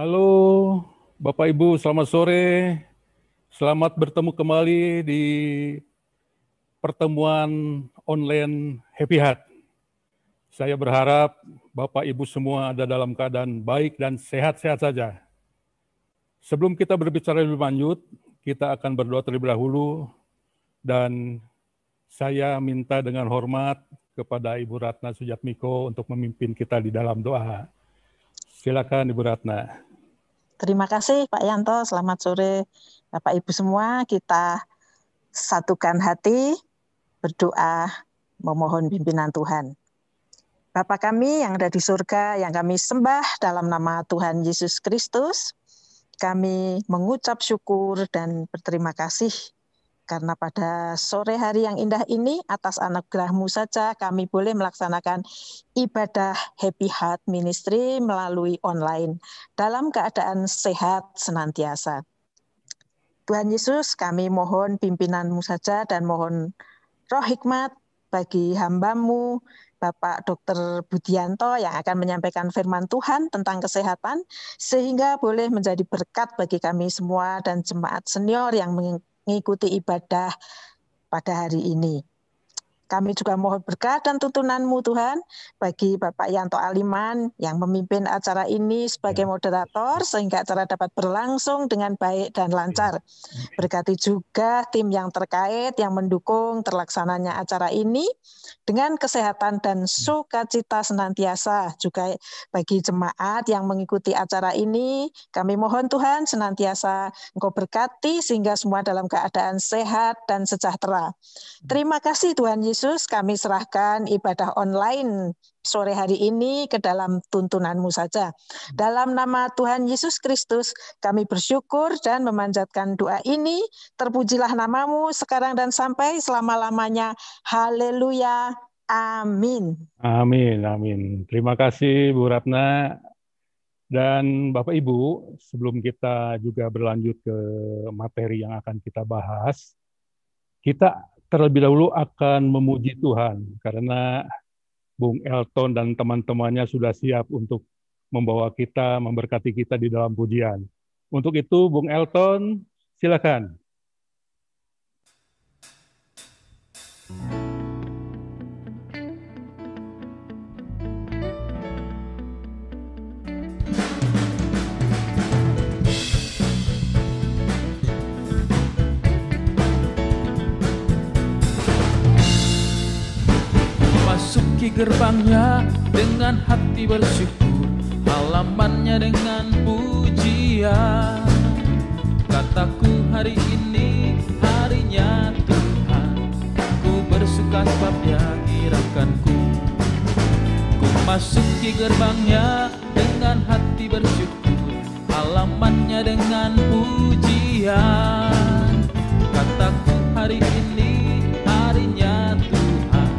Halo Bapak Ibu, selamat sore. Selamat bertemu kembali di pertemuan online Happy Heart. Saya berharap Bapak Ibu semua ada dalam keadaan baik dan sehat-sehat saja. Sebelum kita berbicara lebih lanjut, kita akan berdoa terlebih dahulu dan saya minta dengan hormat kepada Ibu Ratna Sujatmiko untuk memimpin kita di dalam doa. Silakan Ibu Ratna. Terima kasih Pak Yanto, selamat sore Bapak Ibu semua. Kita satukan hati, berdoa, memohon pimpinan Tuhan. Bapa kami yang ada di surga, yang kami sembah dalam nama Tuhan Yesus Kristus, kami mengucap syukur dan berterima kasih karena pada sore hari yang indah ini atas anugerah-Mu saja kami boleh melaksanakan ibadah Happy Heart Ministry melalui online dalam keadaan sehat senantiasa. Tuhan Yesus, kami mohon pimpinan-Mu saja dan mohon roh hikmat bagi hamba-Mu, Bapak Dr. Budianto yang akan menyampaikan firman Tuhan tentang kesehatan, sehingga boleh menjadi berkat bagi kami semua dan jemaat senior yang mengikuti ibadah pada hari ini. Kami juga mohon berkat dan tuntunan-Mu Tuhan bagi Bapak Yanto Aliman yang memimpin acara ini sebagai moderator sehingga acara dapat berlangsung dengan baik dan lancar. Berkati juga tim yang terkait yang mendukung terlaksananya acara ini dengan kesehatan dan sukacita senantiasa. Juga bagi jemaat yang mengikuti acara ini, kami mohon Tuhan senantiasa Engkau berkati sehingga semua dalam keadaan sehat dan sejahtera. Terima kasih Tuhan Yesus, kami serahkan ibadah online sore hari ini ke dalam tuntunan-Mu saja. Dalam nama Tuhan Yesus Kristus, kami bersyukur dan memanjatkan doa ini. Terpujilah nama-Mu sekarang dan sampai selama-lamanya. Haleluya. Amin. Amin, amin. Terima kasih Bu Ratna. Dan Bapak Ibu, sebelum kita juga berlanjut ke materi yang akan kita bahas, kita terlebih dahulu akan memuji Tuhan karena Bung Elton dan teman-temannya sudah siap untuk membawa kita, memberkati kita di dalam pujian. Untuk itu, Bung Elton, silakan. Masuki gerbangnya dengan hati bersyukur, halamannya dengan pujian. Kataku hari ini harinya Tuhan, ku bersuka sebab Dia girakanku. Ku masuki gerbangnya dengan hati bersyukur, halamannya dengan pujian. Kataku hari ini harinya Tuhan,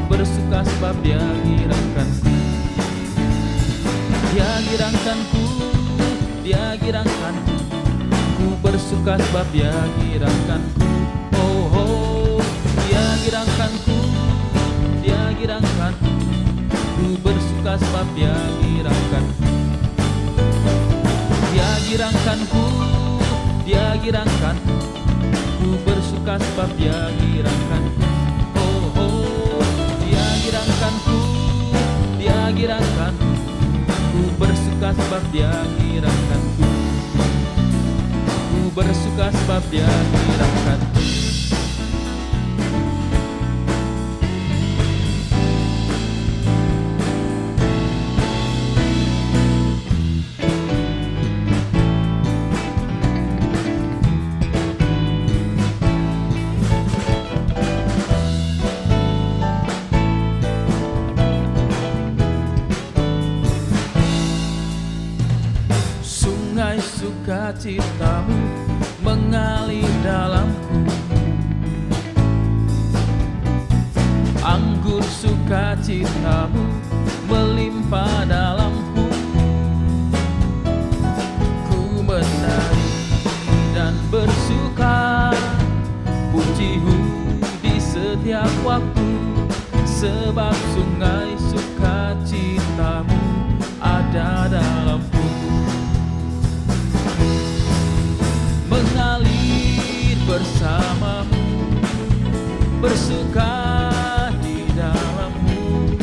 bersuka sebab Dia girangkanku. Dia girangkanku, Dia girangkanku. Ku bersuka sebab Dia girangkanku. Oh, oh, Dia girangkanku, Dia girangkanku. Ku bersuka sebab Dia girangkanku. Dia girangkanku, Dia girangkanku. Ku bersuka sebab Dia girangkanku. Girangkanku, Dia girangkanku. Ku bersuka sebab Dia girangkanku. Ku bersuka sebab Dia girangkanku. Sukacitamu mengalir dalamku, anggur sukacitamu melimpah dalamku. Ku menari dan bersuka, pujimu di setiap waktu, sebab sungai sukacitamu ada dalamku. bersamamu, bersuka di dalammu,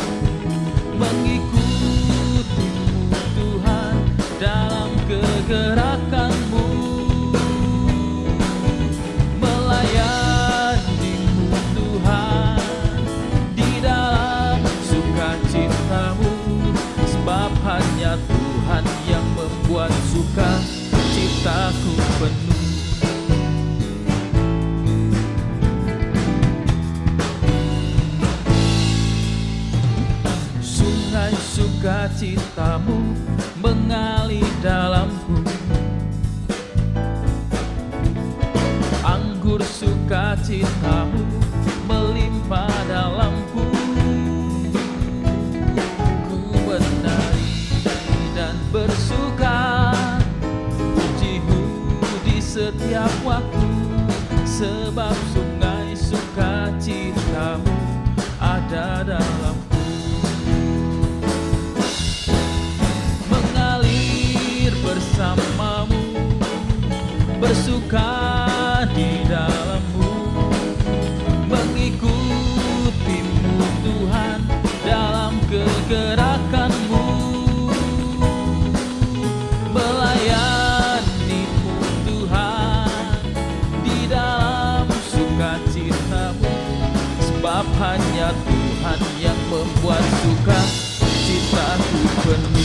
mengikutimu Tuhan dalam kegerakanmu, melayanimu Tuhan di dalam sukacitamu, sebab hanya Tuhan yang membuat sukacitaku penuh. Sungai sukacitamu mengalir dalamku, anggur sukacitamu melimpah dalamku. Ku menari dan bersuka, pujimu di setiap waktu, sebab sungai sukacitamu ada dalamku. Mengalir bersamamu, bersuka di dalammu, mengikutimu Tuhan dalam kegerakanmu, melayanimu Tuhan di dalam sukacitamu, sebab hanya Tuhan yang membuat sukacitaku penuh.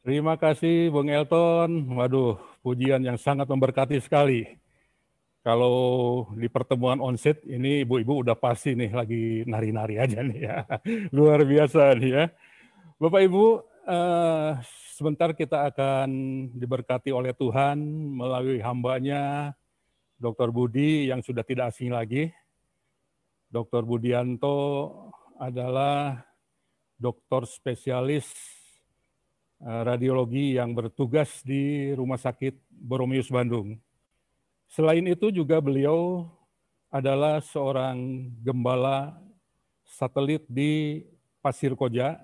Terima kasih Bung Elton. Waduh, pujian yang sangat memberkati sekali. Kalau di pertemuan onset ini ibu-ibu udah pasti nih lagi nari-nari aja nih ya. Luar biasa nih ya. Bapak Ibu, sebentar kita akan diberkati oleh Tuhan melalui hambanya Dr. Budi yang sudah tidak asing lagi. Dr. Budianto adalah dokter spesialis radiologi yang bertugas di Rumah Sakit Boromius Bandung. Selain itu juga beliau adalah seorang gembala satelit di Pasir Koja,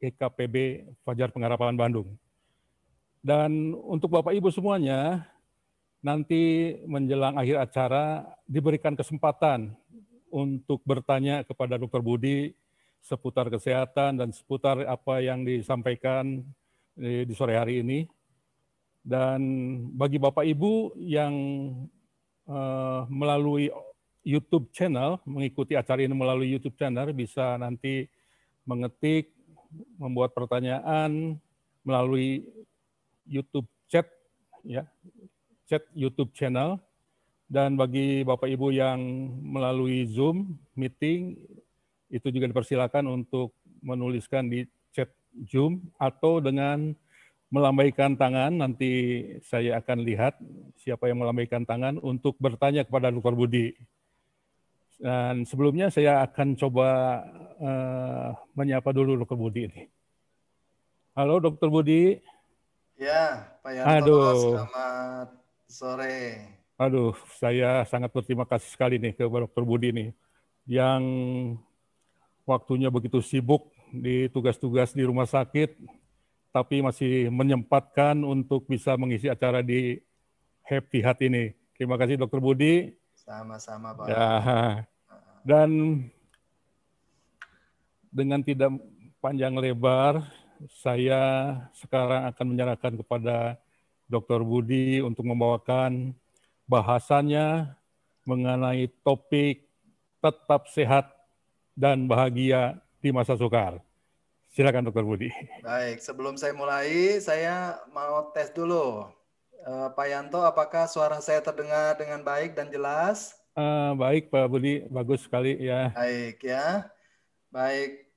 GKPB Fajar Pengharapan Bandung. Dan untuk Bapak Ibu semuanya, nanti menjelang akhir acara diberikan kesempatan untuk bertanya kepada Dr. Budi seputar kesehatan dan seputar apa yang disampaikan di sore hari ini. Dan bagi Bapak Ibu yang melalui YouTube channel, mengikuti acara ini melalui YouTube channel, bisa nanti mengetik, membuat pertanyaan melalui YouTube chat, ya, chat YouTube channel. Dan bagi Bapak Ibu yang melalui Zoom meeting, itu juga dipersilakan untuk menuliskan di chat Zoom atau dengan melambaikan tangan. Nanti saya akan lihat siapa yang melambaikan tangan untuk bertanya kepada Dr. Budi. Dan sebelumnya saya akan coba menyapa dulu Dr. Budi ini. Halo Dr. Budi. Ya, Pak Yanto, selamat sore. Aduh, saya sangat berterima kasih sekali nih kepada Dr. Budi nih, yang waktunya begitu sibuk di tugas-tugas di rumah sakit, tapi masih menyempatkan untuk bisa mengisi acara di Happy Heart ini. Terima kasih Dr. Budi. Sama-sama Pak. Ya. Dan dengan tidak panjang lebar, saya sekarang akan menyerahkan kepada Dr. Budi untuk membawakan bahasannya mengenai topik tetap sehat dan bahagia di masa sukar. Silakan Dr. Budi. Baik, sebelum saya mulai, saya mau tes dulu. Pak Yanto, apakah suara saya terdengar dengan baik dan jelas? Baik Pak Budi, bagus sekali ya. Baik ya. Baik,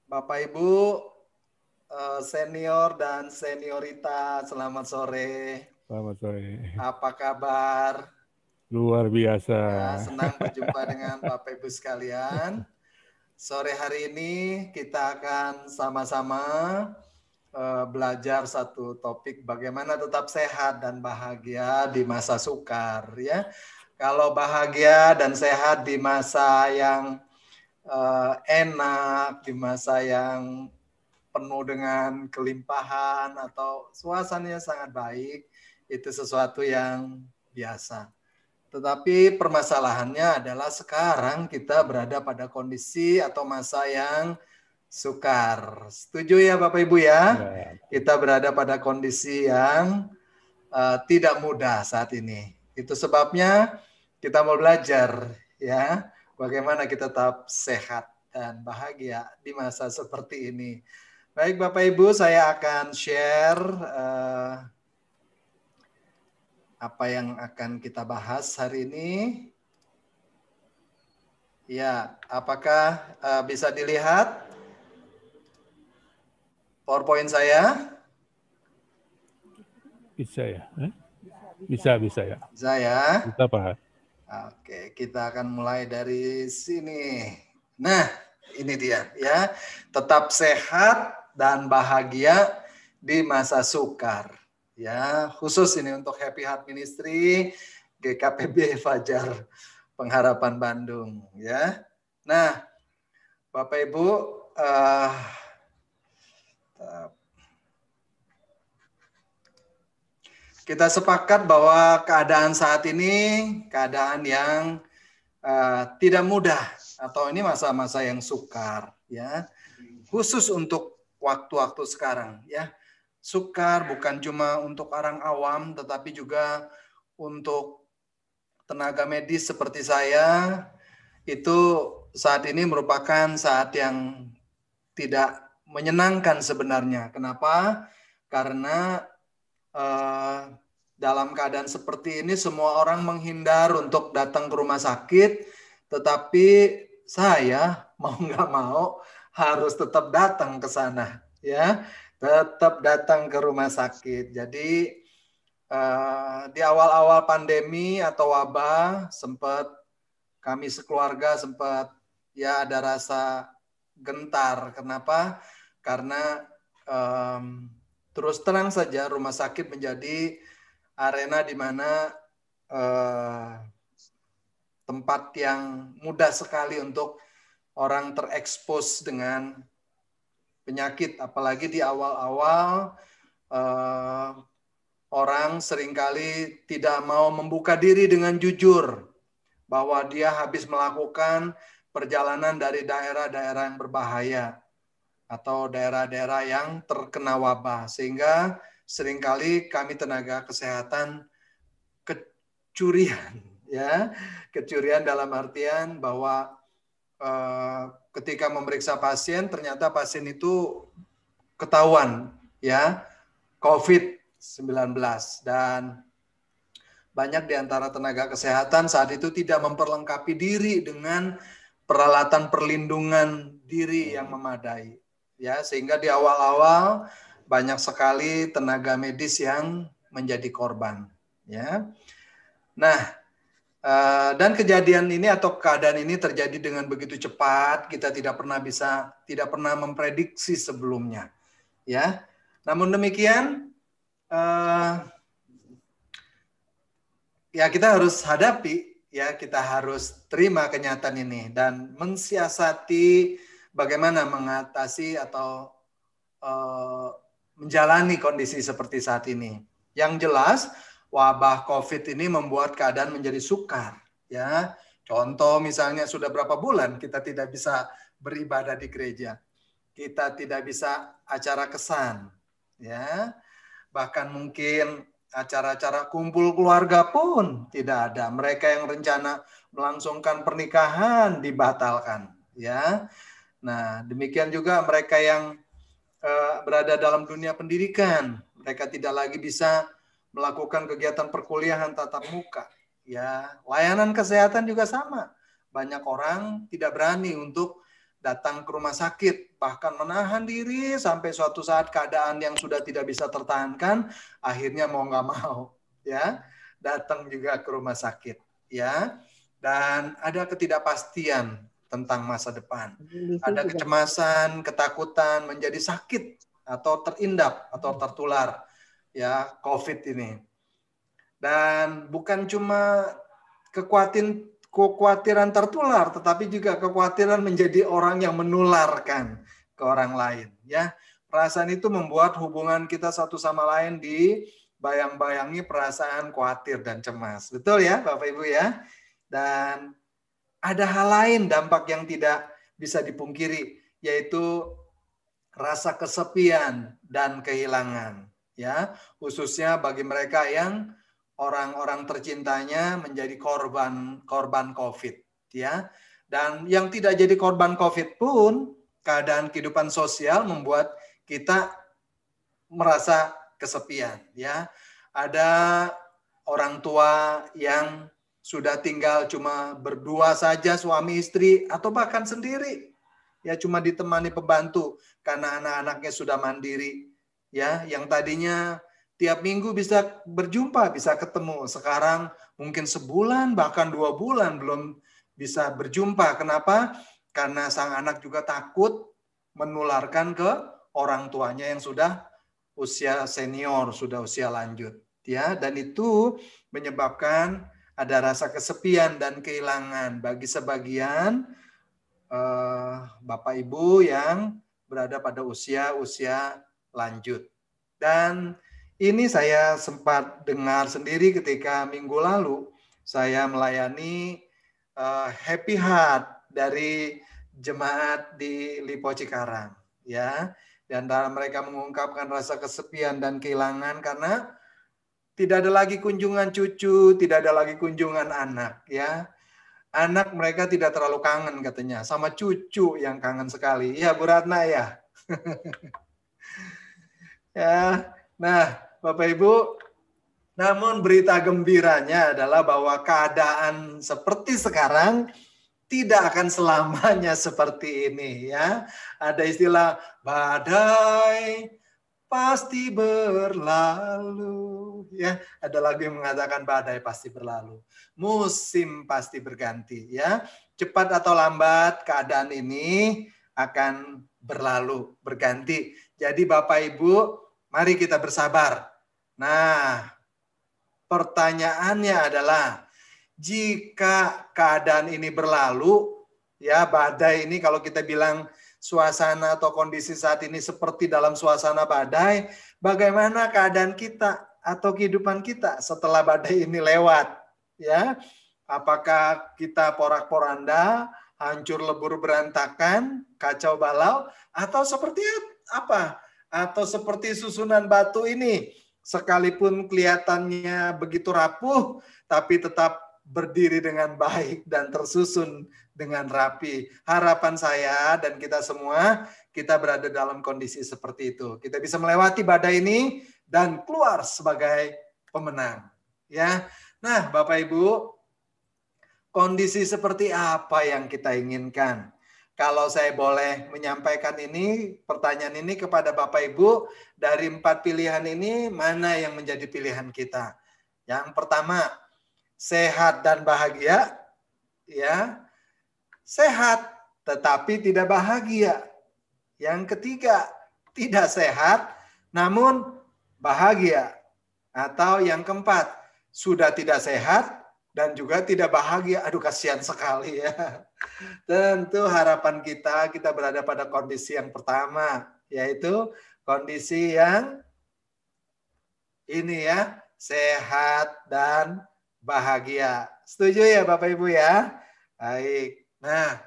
Bapak Ibu, senior dan seniorita, selamat sore. Selamat sore. Apa kabar? Luar biasa. Ya, senang berjumpa dengan Bapak Ibu sekalian. Sore hari ini kita akan sama-sama belajar satu topik bagaimana tetap sehat dan bahagia di masa sukar ya. Kalau bahagia dan sehat di masa yang enak, di masa yang penuh dengan kelimpahan atau suasananya sangat baik, itu sesuatu yang biasa. Tetapi permasalahannya adalah sekarang kita berada pada kondisi atau masa yang sukar. Setuju ya Bapak Ibu ya? Kita berada pada kondisi yang tidak mudah saat ini. Itu sebabnya kita mau belajar ya, bagaimana kita tetap sehat dan bahagia di masa seperti ini. Baik Bapak Ibu, saya akan share apa yang akan kita bahas hari ini. Ya, apakah bisa dilihat PowerPoint saya? Bisa ya? Bisa ya. Bisa ya? Bisa Pak. Oke, kita akan mulai dari sini. Nah, ini dia ya. Tetap sehat dan bahagia di masa sukar. Ya, khusus ini untuk Happy Heart Ministry GKPB Fajar Pengharapan Bandung ya. Nah, Bapak Ibu kita sepakat bahwa keadaan saat ini keadaan yang tidak mudah atau ini masa-masa yang sukar ya. Khusus untuk waktu-waktu sekarang ya. Sukar bukan cuma untuk orang awam tetapi juga untuk tenaga medis seperti saya. Itu saat ini merupakan saat yang tidak menyenangkan sebenarnya. Kenapa? Karena dalam keadaan seperti ini semua orang menghindar untuk datang ke rumah sakit, tetapi saya mau nggak mau harus tetap datang ke sana, ya, tetap datang ke rumah sakit. Jadi di awal-awal pandemi atau wabah sempat kami sekeluarga sempat ya ada rasa gentar. Kenapa? Karena terus terang saja rumah sakit menjadi arena di mana tempat yang mudah sekali untuk orang terekspos dengan penyakit. Apalagi di awal-awal orang seringkali tidak mau membuka diri dengan jujur bahwa dia habis melakukan perjalanan dari daerah-daerah yang berbahaya atau daerah-daerah yang terkena wabah, sehingga seringkali kami tenaga kesehatan kecurian, ya, kecurian dalam artian bahwa ketika memeriksa pasien ternyata pasien itu ketahuan, ya, COVID-19 dan banyak di antara tenaga kesehatan saat itu tidak memperlengkapi diri dengan peralatan perlindungan diri yang memadai. Ya, sehingga di awal-awal banyak sekali tenaga medis yang menjadi korban. Ya, nah, dan kejadian ini atau keadaan ini terjadi dengan begitu cepat, kita tidak pernah memprediksi sebelumnya. Ya, namun demikian, ya kita harus hadapi, ya kita harus terima kenyataan ini dan mensiasati bagaimana mengatasi atau menjalani kondisi seperti saat ini. Yang jelas, wabah COVID ini membuat keadaan menjadi sukar. Ya, contoh misalnya sudah berapa bulan kita tidak bisa beribadah di gereja, kita tidak bisa acara kesan, ya, bahkan mungkin acara-acara kumpul keluarga pun tidak ada. Mereka yang rencana melangsungkan pernikahan dibatalkan, ya. Nah, demikian juga mereka yang berada dalam dunia pendidikan, mereka tidak lagi bisa melakukan kegiatan perkuliahan tatap muka. Ya, layanan kesehatan juga sama. Banyak orang tidak berani untuk datang ke rumah sakit, bahkan menahan diri sampai suatu saat keadaan yang sudah tidak bisa tertahankan, akhirnya mau nggak mau, ya, datang juga ke rumah sakit, ya. Dan ada ketidakpastian tentang masa depan. Ada kecemasan, ketakutan menjadi sakit atau terindap atau tertular COVID ini. Dan bukan cuma kekhawatiran tertular, tetapi juga kekhawatiran menjadi orang yang menularkan ke orang lain. Ya, perasaan itu membuat hubungan kita satu sama lain dibayang-bayangi perasaan khawatir dan cemas. Betul ya, Bapak Ibu ya? Dan ada hal lain dampak yang tidak bisa dipungkiri, yaitu rasa kesepian dan kehilangan. Ya, khususnya bagi mereka yang orang-orang tercintanya menjadi korban COVID, ya. Dan yang tidak jadi korban COVID pun, keadaan kehidupan sosial membuat kita merasa kesepian, ya. Ada orang tua yang sudah tinggal cuma berdua saja, suami istri atau bahkan sendiri, ya, cuma ditemani pembantu karena anak-anaknya sudah mandiri, ya. Yang tadinya tiap minggu bisa berjumpa, bisa ketemu. Sekarang mungkin sebulan, bahkan 2 bulan belum bisa berjumpa. Kenapa? Karena sang anak juga takut menularkan ke orang tuanya yang sudah usia senior, sudah usia lanjut. Ya, dan itu menyebabkan ada rasa kesepian dan kehilangan bagi sebagian Bapak Ibu yang berada pada usia lanjut. Dan ini saya sempat dengar sendiri ketika minggu lalu saya melayani Happy Heart dari jemaat di Lipo Cikarang, ya. Dan mereka mengungkapkan rasa kesepian dan kehilangan karena tidak ada lagi kunjungan cucu, tidak ada lagi kunjungan anak, ya. Anak mereka tidak terlalu kangen katanya, sama cucu yang kangen sekali. Ya, Bu Ratna ya. Ya. Nah, Bapak Ibu, namun berita gembiranya adalah bahwa keadaan seperti sekarang tidak akan selamanya seperti ini, ya. Ada istilah badai pasti berlalu, ya. Ada lagu yang mengatakan badai pasti berlalu. Musim pasti berganti, ya. Cepat atau lambat keadaan ini akan berlalu, berganti. Jadi Bapak Ibu, mari kita bersabar. Nah, pertanyaannya adalah, jika keadaan ini berlalu, ya, badai ini kalau kita bilang suasana atau kondisi saat ini seperti dalam suasana badai, bagaimana keadaan kita atau kehidupan kita setelah badai ini lewat, ya? Apakah kita porak-poranda, hancur lebur berantakan, kacau balau, atau seperti apa? Atau seperti susunan batu ini, sekalipun kelihatannya begitu rapuh, tapi tetap berdiri dengan baik dan tersusun dengan rapi. Harapan saya dan kita semua, kita berada dalam kondisi seperti itu. Kita bisa melewati badai ini dan keluar sebagai pemenang. Ya, nah Bapak Ibu, kondisi seperti apa yang kita inginkan? Kalau saya boleh menyampaikan ini, pertanyaan ini kepada Bapak Ibu, dari 4 pilihan ini, mana yang menjadi pilihan kita? Yang pertama, sehat dan bahagia, ya. Sehat tetapi tidak bahagia. Yang ketiga, tidak sehat namun bahagia. Atau yang keempat, sudah tidak sehat dan juga tidak bahagia. Aduh, kasihan sekali ya. Tentu harapan kita berada pada kondisi yang pertama, yaitu kondisi yang ini ya, sehat dan bahagia. Setuju ya Bapak Ibu ya? Baik. Nah,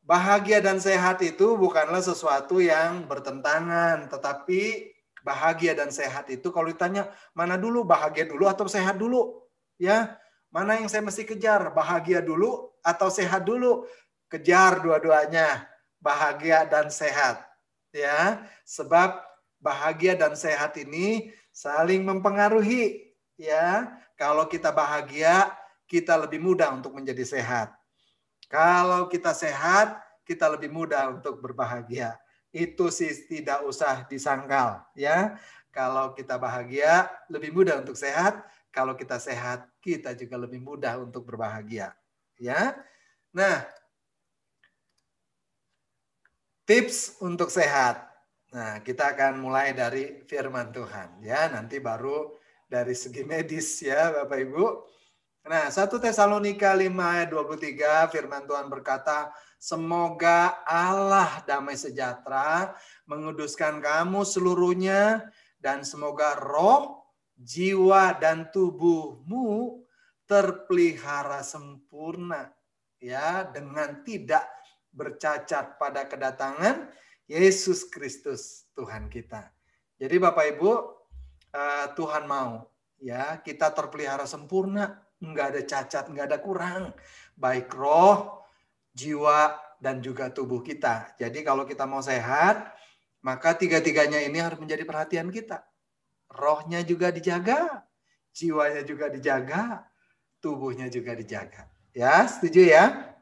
bahagia dan sehat itu bukanlah sesuatu yang bertentangan, tetapi bahagia dan sehat itu kalau ditanya mana dulu, bahagia dulu atau sehat dulu? Ya, mana yang saya mesti kejar? Bahagia dulu atau sehat dulu? Kejar dua-duanya, bahagia dan sehat. Ya, sebab bahagia dan sehat ini saling mempengaruhi. Ya, kalau kita bahagia, kita lebih mudah untuk menjadi sehat. Kalau kita sehat, kita lebih mudah untuk berbahagia. Itu sih tidak usah disangkal, ya. Kalau kita bahagia, lebih mudah untuk sehat. Kalau kita sehat, kita juga lebih mudah untuk berbahagia, ya. Nah, tips untuk sehat. Nah, kita akan mulai dari firman Tuhan, ya. Nanti baru dari segi medis, ya, Bapak Ibu. Nah, 1 Tesalonika 5 ayat 23 firman Tuhan berkata, semoga Allah damai sejahtera menguduskan kamu seluruhnya, dan semoga roh, jiwa, dan tubuhmu terpelihara sempurna, ya, dengan tidak bercacat pada kedatangan Yesus Kristus Tuhan kita. Jadi Bapak Ibu, Tuhan mau ya kita terpelihara sempurna, nggak ada cacat, nggak ada kurang, baik roh, jiwa, dan juga tubuh kita. Jadi kalau kita mau sehat, maka tiga-tiganya ini harus menjadi perhatian kita. Rohnya juga dijaga, jiwanya juga dijaga, tubuhnya juga dijaga. Ya, setuju ya?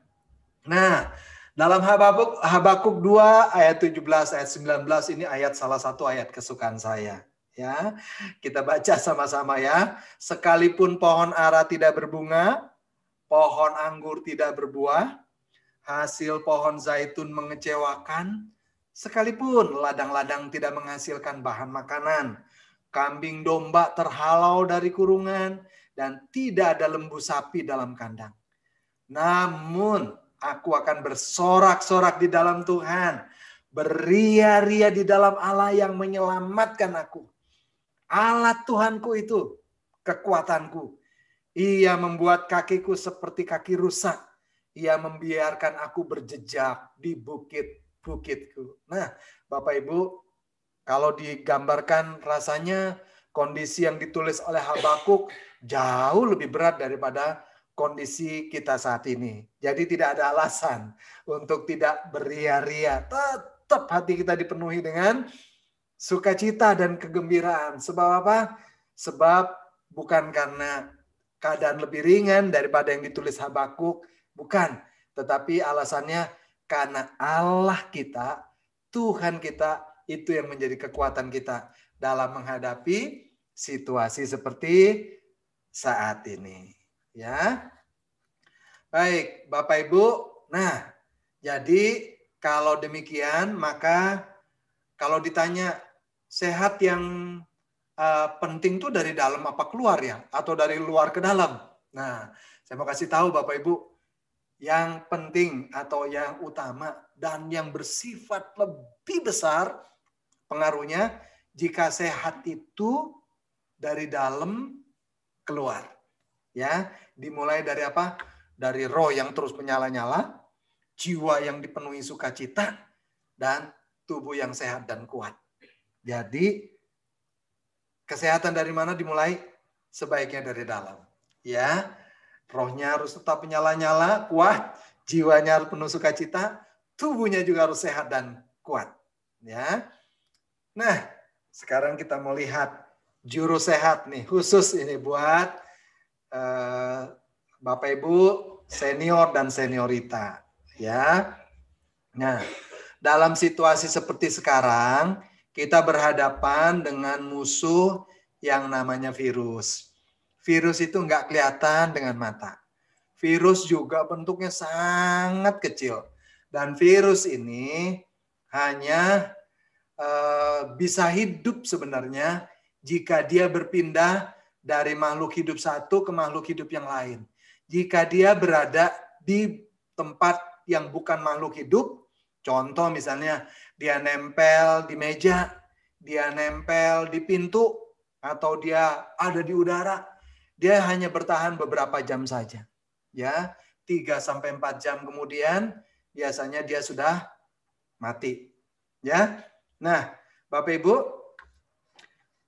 Nah, dalam Habakuk 2 ayat 17 ayat 19 ini salah satu ayat kesukaan saya. Ya, kita baca sama-sama ya. Sekalipun pohon ara tidak berbunga, pohon anggur tidak berbuah, hasil pohon zaitun mengecewakan, sekalipun ladang-ladang tidak menghasilkan bahan makanan, kambing domba terhalau dari kurungan, dan tidak ada lembu sapi dalam kandang. Namun aku akan bersorak-sorak di dalam Tuhan, beria-ria di dalam Allah yang menyelamatkan aku. Allah Tuhanku itu kekuatanku. Ia membuat kakiku seperti kaki rusak. Ia membiarkan aku berjejak di bukit-bukitku. Nah, Bapak Ibu, kalau digambarkan rasanya kondisi yang ditulis oleh Habakuk jauh lebih berat daripada kondisi kita saat ini. Jadi tidak ada alasan untuk tidak beria-ria. Tetap hati kita dipenuhi dengan sukacita dan kegembiraan. Sebab apa? Sebab bukan karena keadaan lebih ringan daripada yang ditulis Habakuk. Bukan. Tetapi alasannya karena Allah kita, Tuhan kita, itu yang menjadi kekuatan kita dalam menghadapi situasi seperti saat ini. Ya, baik Bapak Ibu. Nah, jadi kalau demikian maka kalau ditanya sehat yang penting tuh dari dalam apa keluar ya, atau dari luar ke dalam? Nah, saya mau kasih tahu Bapak Ibu, yang penting atau yang utama dan yang bersifat lebih besar pengaruhnya jika sehat itu dari dalam keluar. Ya, dimulai dari apa? Dari roh yang terus menyala-nyala, jiwa yang dipenuhi sukacita, dan tubuh yang sehat dan kuat. Jadi kesehatan dari mana dimulai? Sebaiknya dari dalam. Ya, rohnya harus tetap menyala-nyala, kuat, jiwanya harus penuh sukacita, tubuhnya juga harus sehat dan kuat. Ya. Nah, sekarang kita mau lihat juru sehat nih, khusus ini buat Bapak Ibu senior dan seniorita. Ya. Nah, dalam situasi seperti sekarang, kita berhadapan dengan musuh yang namanya virus. Virus itu nggak kelihatan dengan mata. Virus juga bentuknya sangat kecil. Dan virus ini hanya bisa hidup sebenarnya jika dia berpindah dari makhluk hidup satu ke makhluk hidup yang lain. Jika dia berada di tempat yang bukan makhluk hidup, contoh misalnya dia nempel di meja, dia nempel di pintu, atau dia ada di udara, dia hanya bertahan beberapa jam saja. Ya, 3-4 jam kemudian biasanya dia sudah mati. Ya. Nah, Bapak Ibu,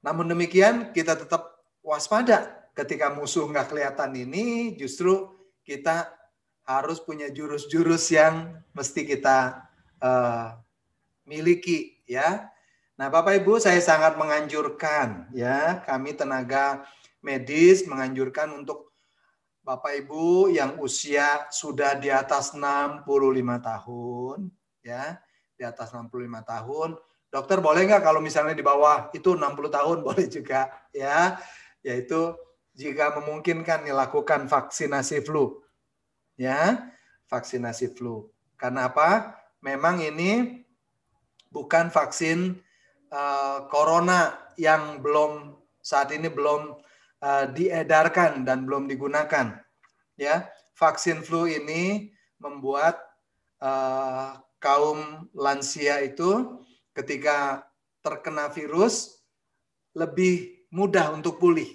namun demikian kita tetap waspada ketika musuh nggak kelihatan ini, justru kita harus punya jurus-jurus yang mesti kita miliki, ya. Nah, Bapak Ibu, saya sangat menganjurkan, ya, kami tenaga medis menganjurkan untuk Bapak Ibu yang usia sudah di atas 65 tahun, ya, di atas 65 tahun. Dokter boleh nggak kalau misalnya di bawah itu 60 tahun, boleh juga, ya. Yaitu jika memungkinkan dilakukan vaksinasi flu. Ya, vaksinasi flu. Karena apa? Memang ini bukan vaksin corona yang saat ini belum diedarkan dan belum digunakan. Ya, vaksin flu ini membuat kaum lansia itu ketika terkena virus lebih mudah untuk pulih,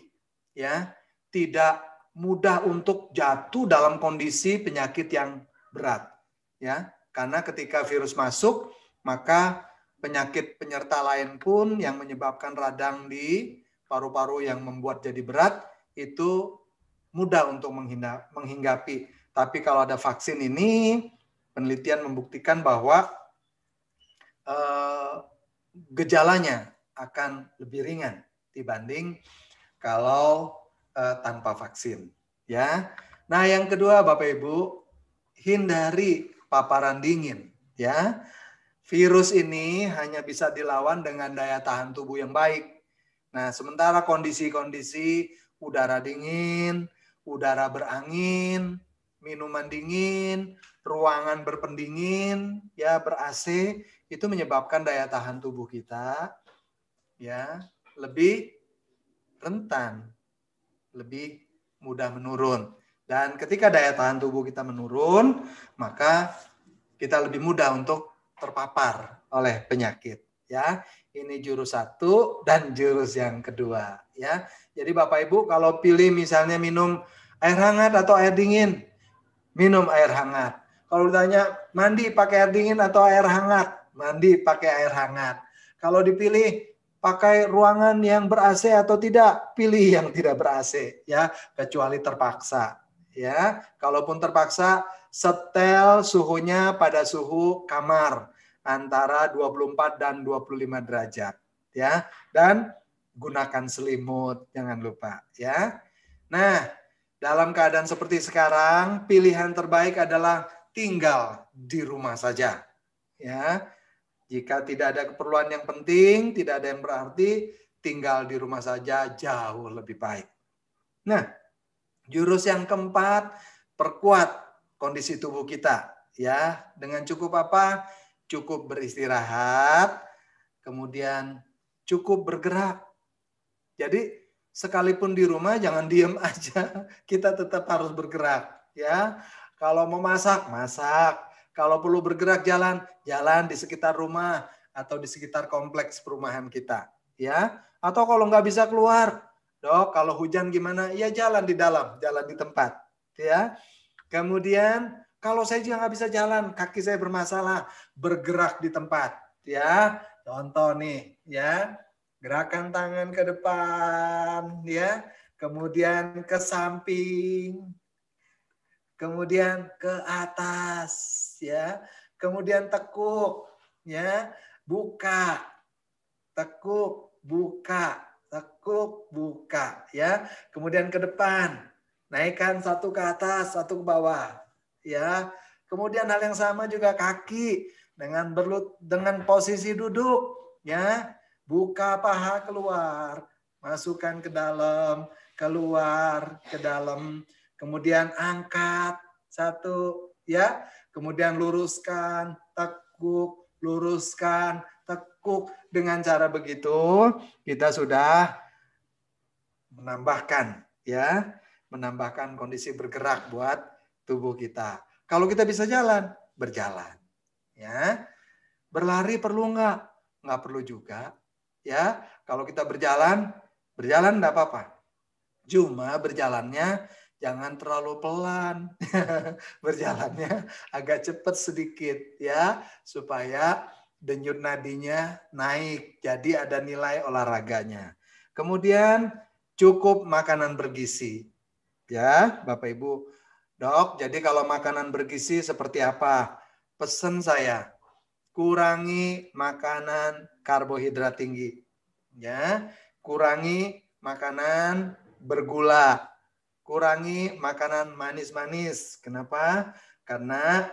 ya, tidak mudah untuk jatuh dalam kondisi penyakit yang berat, ya, karena ketika virus masuk maka penyakit penyerta lain pun yang menyebabkan radang di paru-paru yang membuat jadi berat itu mudah untuk menghinggapi. Tapi kalau ada vaksin ini, penelitian membuktikan bahwa gejalanya akan lebih ringan dibanding kalau tanpa vaksin. Ya. Nah, yang kedua, Bapak Ibu, hindari paparan dingin. Ya, virus ini hanya bisa dilawan dengan daya tahan tubuh yang baik. Nah, sementara kondisi-kondisi udara dingin, udara berangin, minuman dingin, ruangan berpendingin, ya ber-AC, itu menyebabkan daya tahan tubuh kita ya lebih rentan, lebih mudah menurun. Dan ketika daya tahan tubuh kita menurun, maka kita lebih mudah untuk terpapar oleh penyakit. Ya, ini jurus 1 dan jurus yang kedua. Ya, jadi Bapak Ibu kalau pilih misalnya minum air hangat atau air dingin, minum air hangat. Kalau ditanya mandi pakai air dingin atau air hangat, mandi pakai air hangat. Kalau dipilih pakai ruangan yang ber-AC atau tidak, pilih yang tidak ber-AC ya, kecuali terpaksa. Ya, kalaupun terpaksa setel suhunya pada suhu kamar antara 24 dan 25 derajat ya, dan gunakan selimut jangan lupa ya. Nah, dalam keadaan seperti sekarang pilihan terbaik adalah tinggal di rumah saja ya. Jika tidak ada keperluan yang penting, tidak ada yang berarti, tinggal di rumah saja jauh lebih baik. Nah, jurus yang keempat, perkuat kondisi tubuh kita ya. Dengan cukup apa? Cukup beristirahat, kemudian cukup bergerak. Jadi sekalipun di rumah jangan diem aja, kita tetap harus bergerak ya. Kalau mau masak, masak. Kalau perlu bergerak jalan di sekitar rumah atau di sekitar kompleks perumahan kita ya. Atau kalau nggak bisa keluar, Dok, kalau hujan gimana? Ya jalan di dalam, jalan di tempat ya. Kemudian kalau saya juga nggak bisa jalan, kaki saya bermasalah, bergerak di tempat ya. Contoh nih ya, gerakan tangan ke depan ya, kemudian ke samping, kemudian ke atas ya, kemudian tekuk ya, buka, tekuk, buka, tekuk, buka ya, kemudian ke depan, naikkan satu ke atas, satu ke bawah ya, kemudian hal yang sama juga kaki dengan posisi duduk ya, buka paha keluar, masukkan ke dalam, keluar ke dalam. Kemudian angkat satu ya, kemudian luruskan, tekuk, luruskan, tekuk. Dengan cara begitu kita sudah menambahkan ya, menambahkan kondisi bergerak buat tubuh kita. Kalau kita bisa jalan, berjalan ya. Berlari perlu nggak? Nggak perlu juga ya. Kalau kita berjalan enggak apa-apa. Cuma berjalannya jangan terlalu pelan, berjalannya agak cepat sedikit ya, supaya denyut nadinya naik, jadi ada nilai olahraganya. Kemudian cukup makanan bergizi, ya Bapak Ibu. Dok, jadi kalau makanan bergizi seperti apa? Pesan saya, kurangi makanan karbohidrat tinggi, ya, kurangi makanan bergula. Kurangi makanan manis-manis. Kenapa? Karena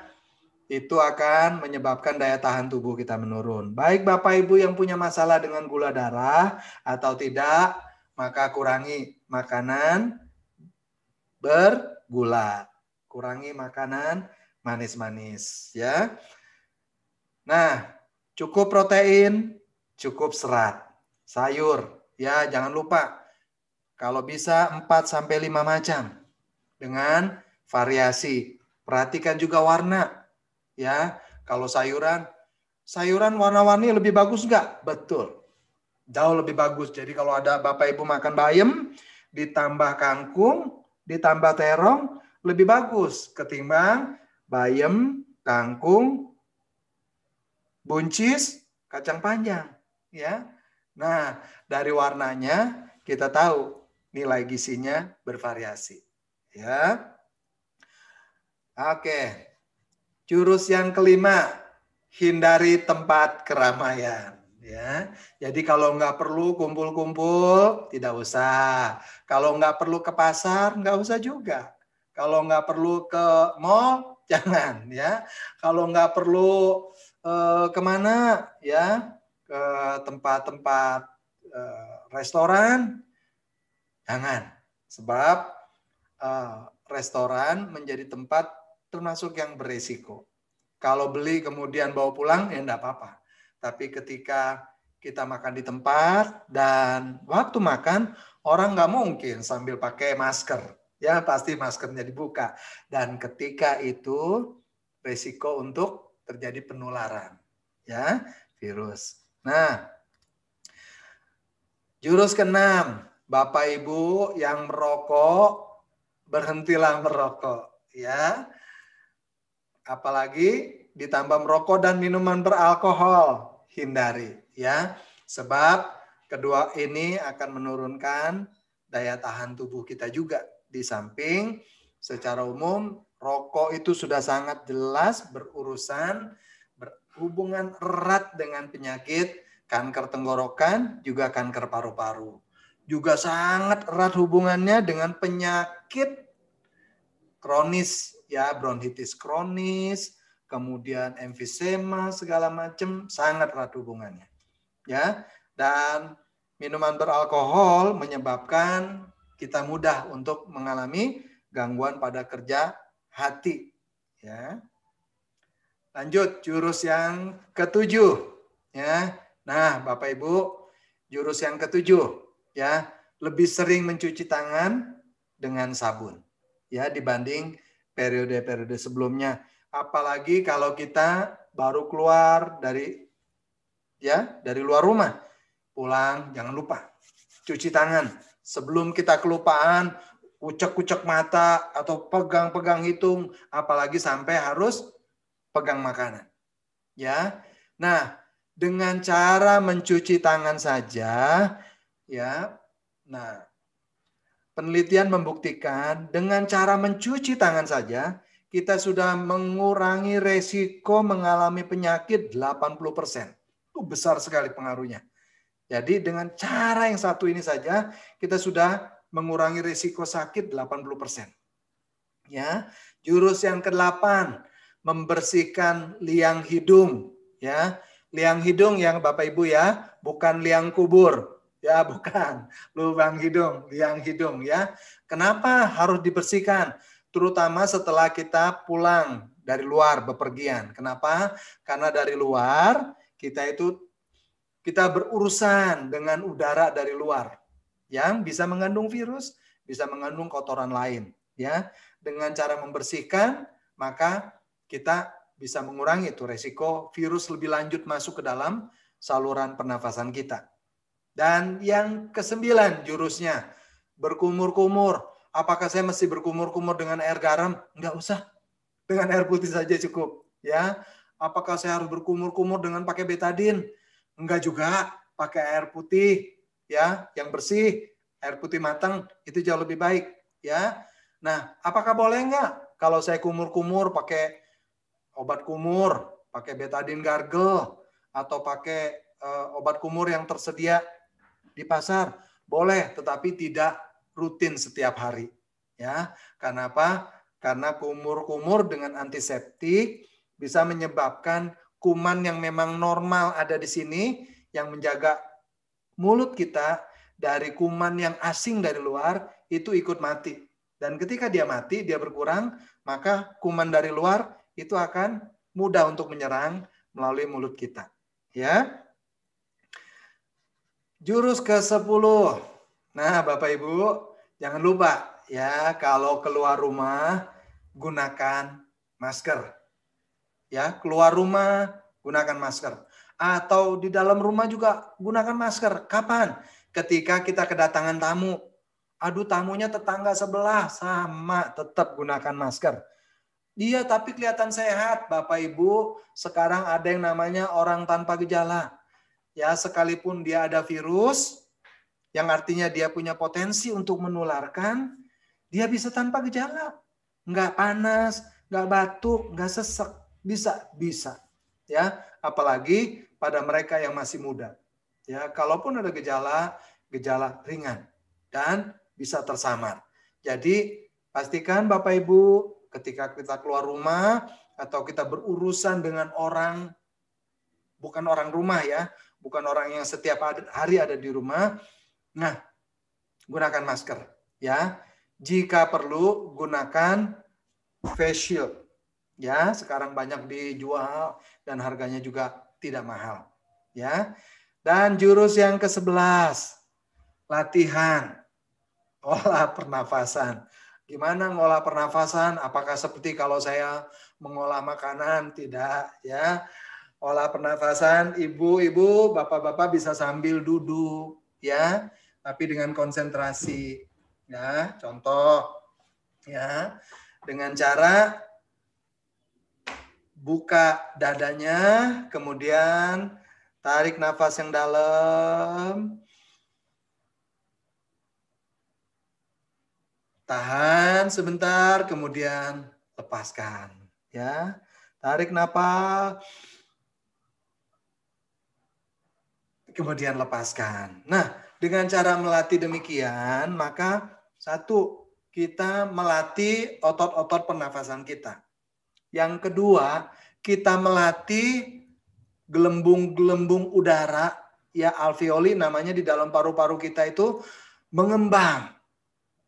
itu akan menyebabkan daya tahan tubuh kita menurun. Baik Bapak Ibu yang punya masalah dengan gula darah atau tidak, maka kurangi makanan bergula. Kurangi makanan manis-manis ya. Nah, cukup protein, cukup serat. Sayur, ya jangan lupa. Kalau bisa 4-5 macam dengan variasi. Perhatikan juga warna. Ya, kalau sayuran warna-warni lebih bagus nggak? Betul. Jauh lebih bagus. Jadi kalau ada Bapak Ibu makan bayam, ditambah kangkung, ditambah terong, lebih bagus ketimbang bayam, kangkung, buncis, kacang panjang. Ya. Nah, dari warnanya kita tahu nilai gizinya bervariasi. Ya. Oke. Jurus yang kelima, hindari tempat keramaian. Ya, jadi kalau nggak perlu kumpul-kumpul, tidak usah. Kalau nggak perlu ke pasar, nggak usah juga. Kalau nggak perlu ke mall, jangan. Ya, kalau nggak perlu kemana, ya, ke tempat-tempat restoran, jangan. Sebab restoran menjadi tempat termasuk yang beresiko. Kalau beli kemudian bawa pulang, ya enggak apa-apa. Tapi ketika kita makan di tempat dan waktu makan, orang nggak mungkin sambil pakai masker. Ya, pasti maskernya dibuka. Dan ketika itu, resiko untuk terjadi penularan. Ya, virus. Nah, jurus keenam, Bapak Ibu yang merokok, berhentilah merokok. Ya, apalagi ditambah merokok dan minuman beralkohol, hindari ya. Sebab kedua ini akan menurunkan daya tahan tubuh kita juga. Di samping secara umum rokok itu sudah sangat jelas berhubungan erat dengan penyakit kanker tenggorokan, juga kanker paru-paru. Juga sangat erat hubungannya dengan penyakit kronis, ya, bronkitis kronis, kemudian emfisema segala macam, sangat erat hubungannya. Ya, dan minuman beralkohol menyebabkan kita mudah untuk mengalami gangguan pada kerja hati. Ya. Lanjut jurus yang ketujuh. Ya, nah Bapak Ibu, jurus yang ketujuh, ya, lebih sering mencuci tangan dengan sabun, ya, dibanding periode-periode sebelumnya. Apalagi kalau kita baru keluar dari luar rumah, pulang jangan lupa cuci tangan. Sebelum kita kelupaan, kucek-kucek mata atau pegang-pegang hidung, apalagi sampai harus pegang makanan. Ya. Nah, dengan cara mencuci tangan saja, ya. Nah, penelitian membuktikan dengan cara mencuci tangan saja kita sudah mengurangi resiko mengalami penyakit 80%. Itu besar sekali pengaruhnya. Jadi dengan cara yang satu ini saja kita sudah mengurangi resiko sakit 80%. Ya. Jurus yang ke-8, membersihkan liang hidung, ya. Liang hidung yang Bapak Ibu ya, bukan liang kubur. Ya, bukan. Lubang hidung, liang hidung ya. Kenapa harus dibersihkan? Terutama setelah kita pulang dari luar bepergian. Kenapa? Karena dari luar kita berurusan dengan udara dari luar yang bisa mengandung virus, bisa mengandung kotoran lain, ya. Dengan cara membersihkan, maka kita bisa mengurangi itu resiko virus lebih lanjut masuk ke dalam saluran pernafasan kita. Dan yang ke-9 jurusnya, berkumur-kumur. Apakah saya mesti berkumur-kumur dengan air garam? Enggak usah. Dengan air putih saja cukup, ya. Apakah saya harus berkumur-kumur dengan pakai betadin? Enggak juga, pakai air putih ya, yang bersih, air putih matang itu jauh lebih baik, ya. Nah, apakah boleh enggak kalau saya kumur-kumur pakai obat kumur, pakai betadin gargle atau pakai obat kumur yang tersedia di pasar? Boleh, tetapi tidak rutin setiap hari, ya. Karena apa? Karena kumur-kumur dengan antiseptik bisa menyebabkan kuman yang memang normal ada di sini yang menjaga mulut kita dari kuman yang asing dari luar itu ikut mati. Dan ketika dia mati, dia berkurang, maka kuman dari luar itu akan mudah untuk menyerang melalui mulut kita. Ya. Jurus ke-10. Nah, Bapak Ibu, jangan lupa ya, kalau keluar rumah gunakan masker. Ya, keluar rumah gunakan masker. Atau di dalam rumah juga gunakan masker. Kapan? Ketika kita kedatangan tamu. Aduh, tamunya tetangga sebelah, sama, tetap gunakan masker. Dia tapi kelihatan sehat, Bapak Ibu. Sekarang ada yang namanya orang tanpa gejala. Ya, sekalipun dia ada virus, yang artinya dia punya potensi untuk menularkan, dia bisa tanpa gejala. Nggak panas, nggak batuk, nggak sesek. Bisa. Ya, apalagi pada mereka yang masih muda. Ya, kalaupun ada gejala ringan dan bisa tersamar. Jadi, pastikan Bapak Ibu ketika kita keluar rumah atau kita berurusan dengan orang, bukan orang rumah ya, bukan orang yang setiap hari ada di rumah. Nah, gunakan masker ya. Jika perlu gunakan face shield. Ya, sekarang banyak dijual dan harganya juga tidak mahal. Ya. Dan jurus yang ke-11, latihan olah pernafasan. Gimana ngolah pernafasan? Apakah seperti kalau saya mengolah makanan? Tidak, ya. Olah pernafasan, ibu-ibu, bapak-bapak bisa sambil duduk, ya, tapi dengan konsentrasi, ya. Contoh, ya, dengan cara buka dadanya, kemudian tarik nafas yang dalam, tahan sebentar, kemudian lepaskan, ya. Tarik nafas, kemudian lepaskan. Nah, dengan cara melatih demikian, maka satu, kita melatih otot-otot pernafasan kita. Yang kedua, kita melatih gelembung-gelembung udara, ya alveoli namanya di dalam paru-paru kita itu mengembang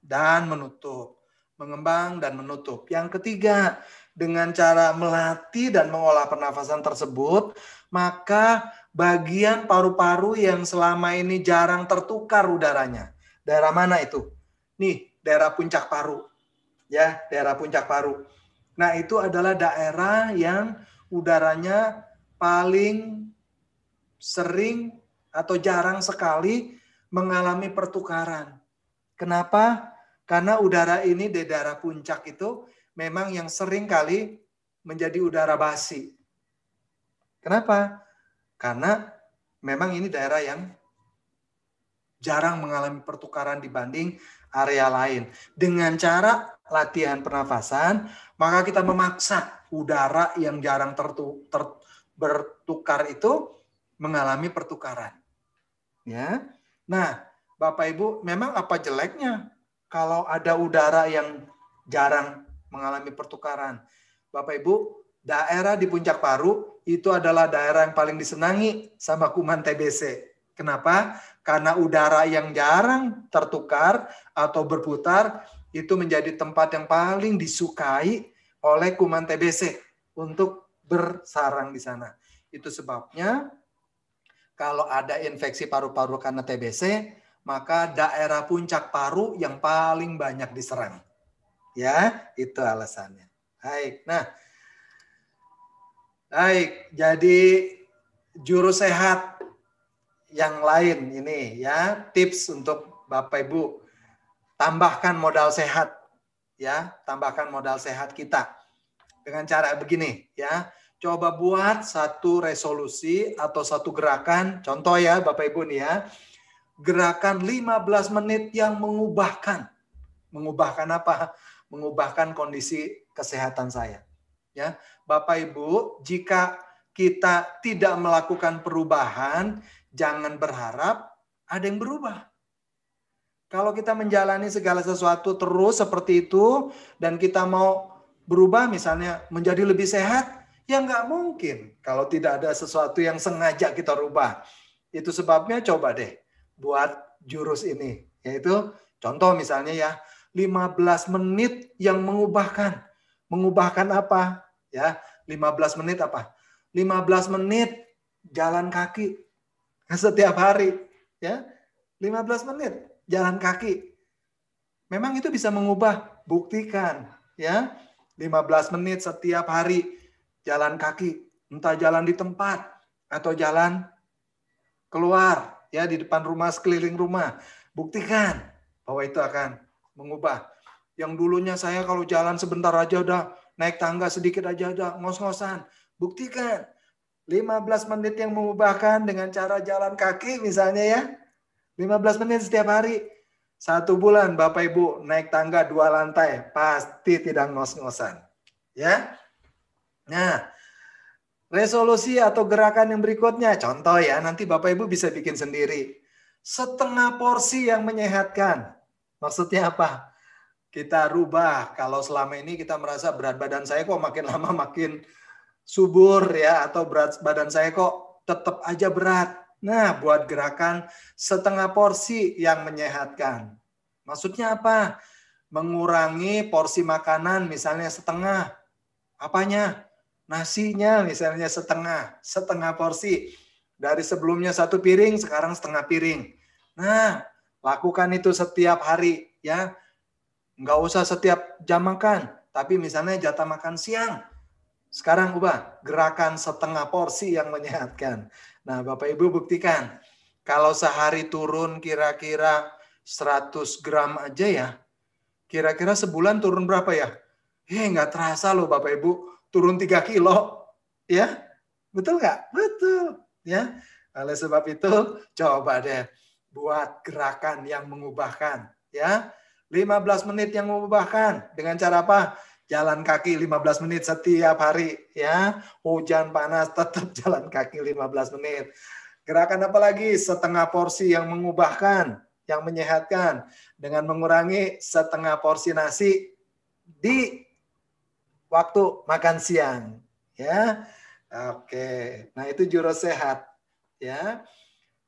dan menutup. Mengembang dan menutup. Yang ketiga, dengan cara melatih dan mengolah pernafasan tersebut, maka bagian paru-paru yang selama ini jarang tertukar udaranya. Daerah mana itu? Nih, daerah puncak paru. Ya, daerah puncak paru. Nah, itu adalah daerah yang udaranya paling sering atau jarang sekali mengalami pertukaran. Kenapa? Karena udara ini di daerah puncak itu memang yang sering kali menjadi udara basi. Kenapa? Karena memang ini daerah yang jarang mengalami pertukaran dibanding area lain. Dengan cara latihan pernafasan, maka kita memaksa udara yang jarang bertukar itu mengalami pertukaran. Ya. Nah, Bapak Ibu, memang apa jeleknya kalau ada udara yang jarang mengalami pertukaran? Bapak Ibu, daerah di puncak paru itu adalah daerah yang paling disenangi sama kuman TBC. Kenapa? Karena udara yang jarang tertukar atau berputar itu menjadi tempat yang paling disukai oleh kuman TBC untuk bersarang di sana. Itu sebabnya kalau ada infeksi paru-paru karena TBC, maka daerah puncak paru yang paling banyak diserang. Ya, itu alasannya. Baik. Nah, baik. Jadi jurus sehat yang lain ini ya, tips untuk Bapak Ibu, tambahkan modal sehat ya, tambahkan modal sehat kita dengan cara begini ya. Coba buat satu resolusi atau satu gerakan, contoh ya Bapak Ibu nih ya, gerakan 15 menit yang mengubahkan apa? Mengubahkan kondisi kesehatan saya. Ya, Bapak Ibu, jika kita tidak melakukan perubahan, jangan berharap ada yang berubah. Kalau kita menjalani segala sesuatu terus seperti itu, dan kita mau berubah misalnya menjadi lebih sehat, ya nggak mungkin kalau tidak ada sesuatu yang sengaja kita rubah. Itu sebabnya coba deh buat jurus ini. Yaitu contoh misalnya ya, 15 menit yang mengubahkan. Mengubahkan apa? Ya, 15 menit apa? 15 menit jalan kaki setiap hari, ya. 15 menit jalan kaki. Memang itu bisa mengubah, buktikan, ya. 15 menit setiap hari jalan kaki, entah jalan di tempat atau jalan keluar ya di depan rumah, sekeliling rumah. Buktikan bahwa itu akan mengubah. Yang dulunya saya kalau jalan sebentar aja udah naik tangga sedikit aja udah ngos-ngosan. Buktikan 15 menit yang mengubahkan dengan cara jalan kaki misalnya ya. 15 menit setiap hari. 1 bulan Bapak Ibu naik tangga 2 lantai pasti tidak ngos-ngosan. Ya. Nah, resolusi atau gerakan yang berikutnya, contoh ya, nanti Bapak Ibu bisa bikin sendiri. Setengah porsi yang menyehatkan. Maksudnya apa? Kita rubah. Kalau selama ini kita merasa berat badan saya kok makin lama makin subur ya, atau berat badan saya kok tetap aja berat. Nah, buat gerakan setengah porsi yang menyehatkan. Maksudnya apa? Mengurangi porsi makanan misalnya setengah. Apanya? Nasinya misalnya setengah porsi. Dari sebelumnya 1 piring, sekarang setengah piring. Nah, lakukan itu setiap hari ya. Nggak usah setiap jam makan, tapi misalnya jatah makan siang. Sekarang ubah, gerakan setengah porsi yang menyehatkan. Nah, Bapak Ibu buktikan. Kalau sehari turun kira-kira 100 gram aja ya, kira-kira sebulan turun berapa ya? Nggak terasa loh Bapak Ibu, turun 3 kilo. Ya, betul nggak? Betul. Ya, oleh sebab itu, coba deh buat gerakan yang mengubahkan. Ya, 15 menit yang mengubahkan. Dengan cara apa? Jalan kaki 15 menit setiap hari. Ya, hujan panas tetap jalan kaki 15 menit. Gerakan apa lagi? Setengah porsi yang mengubahkan, yang menyehatkan. Dengan mengurangi setengah porsi nasi di waktu makan siang. Ya, oke. Nah, itu jurus sehat. Ya.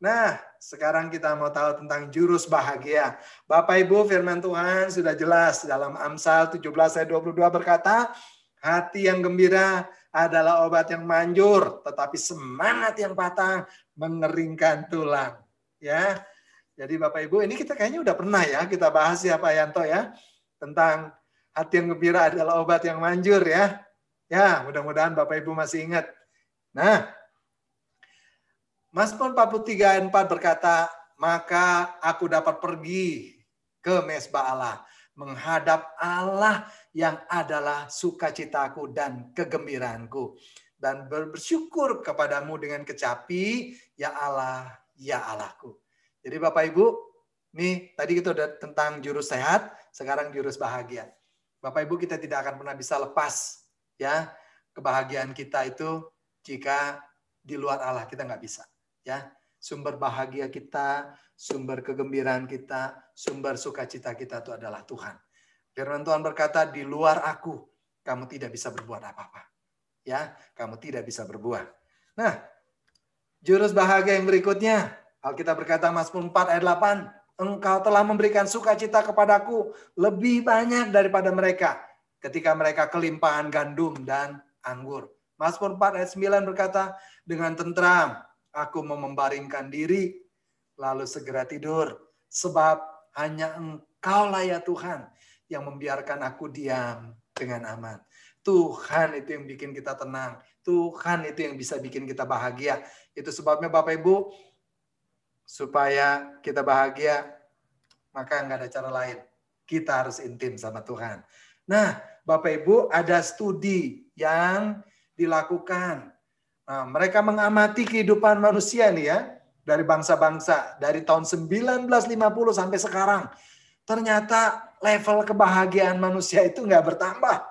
Nah, sekarang kita mau tahu tentang jurus bahagia. Bapak Ibu, firman Tuhan sudah jelas dalam Amsal 17 ayat 22 berkata, hati yang gembira adalah obat yang manjur, tetapi semangat yang patah mengeringkan tulang. Ya. Jadi Bapak Ibu, ini kita kayaknya udah pernah ya kita bahas ya Pak Yanto ya, tentang hati yang gembira adalah obat yang manjur ya. Ya, mudah-mudahan Bapak Ibu masih ingat. Nah, Mazmur 43 ayat 4 berkata, maka aku dapat pergi ke mezbah Allah, menghadap Allah yang adalah sukacitaku dan kegembiraanku, dan bersyukur kepadamu dengan kecapi, ya Allah, ya Allahku. Jadi Bapak Ibu, nih tadi kita udah tentang jurus sehat, sekarang jurus bahagia. Bapak Ibu, kita tidak akan pernah bisa lepas ya kebahagiaan kita itu jika di luar Allah kita nggak bisa. Ya, sumber bahagia kita, sumber kegembiraan kita, sumber sukacita kita itu adalah Tuhan. Firman Tuhan berkata, di luar aku, kamu tidak bisa berbuat apa-apa. Ya, kamu tidak bisa berbuat. Nah, jurus bahagia yang berikutnya, Alkitab berkata Mazmur 4 ayat 8, engkau telah memberikan sukacita kepadaku lebih banyak daripada mereka, ketika mereka kelimpahan gandum dan anggur. Mazmur 4 ayat 9 berkata, dengan tentram, aku mau membaringkan diri, lalu segera tidur. Sebab hanya Engkaulah ya Tuhan, yang membiarkan aku diam dengan aman. Tuhan itu yang bikin kita tenang. Tuhan itu yang bisa bikin kita bahagia. Itu sebabnya Bapak Ibu, supaya kita bahagia, maka nggak ada cara lain. Kita harus intim sama Tuhan. Nah, Bapak Ibu, ada studi yang dilakukan. Nah, mereka mengamati kehidupan manusia nih ya, dari bangsa-bangsa, dari tahun 1950 sampai sekarang. Ternyata level kebahagiaan manusia itu nggak bertambah.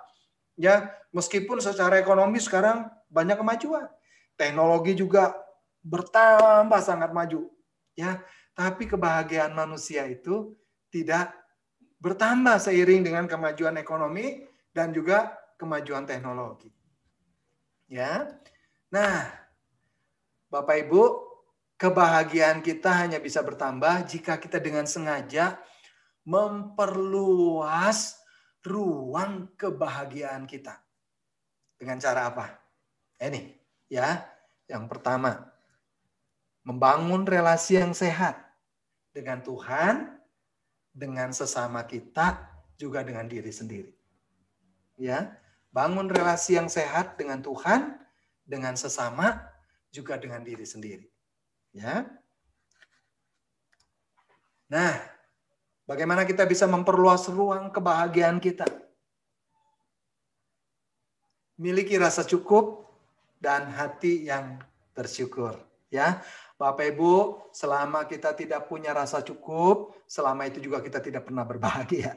Ya, meskipun secara ekonomi sekarang banyak kemajuan. Teknologi juga bertambah sangat maju. Ya, tapi kebahagiaan manusia itu tidak bertambah seiring dengan kemajuan ekonomi dan juga kemajuan teknologi. Ya. Nah, Bapak Ibu, kebahagiaan kita hanya bisa bertambah jika kita dengan sengaja memperluas ruang kebahagiaan kita. Dengan cara apa? Ini ya, yang pertama, membangun relasi yang sehat dengan Tuhan, dengan sesama kita, juga dengan diri sendiri. Ya, Bangun relasi yang sehat dengan Tuhan, dengan sesama, juga dengan diri sendiri. Ya. Nah, bagaimana kita bisa memperluas ruang kebahagiaan kita? Miliki rasa cukup dan hati yang bersyukur. Ya, Bapak Ibu, selama kita tidak punya rasa cukup, selama itu juga kita tidak pernah berbahagia.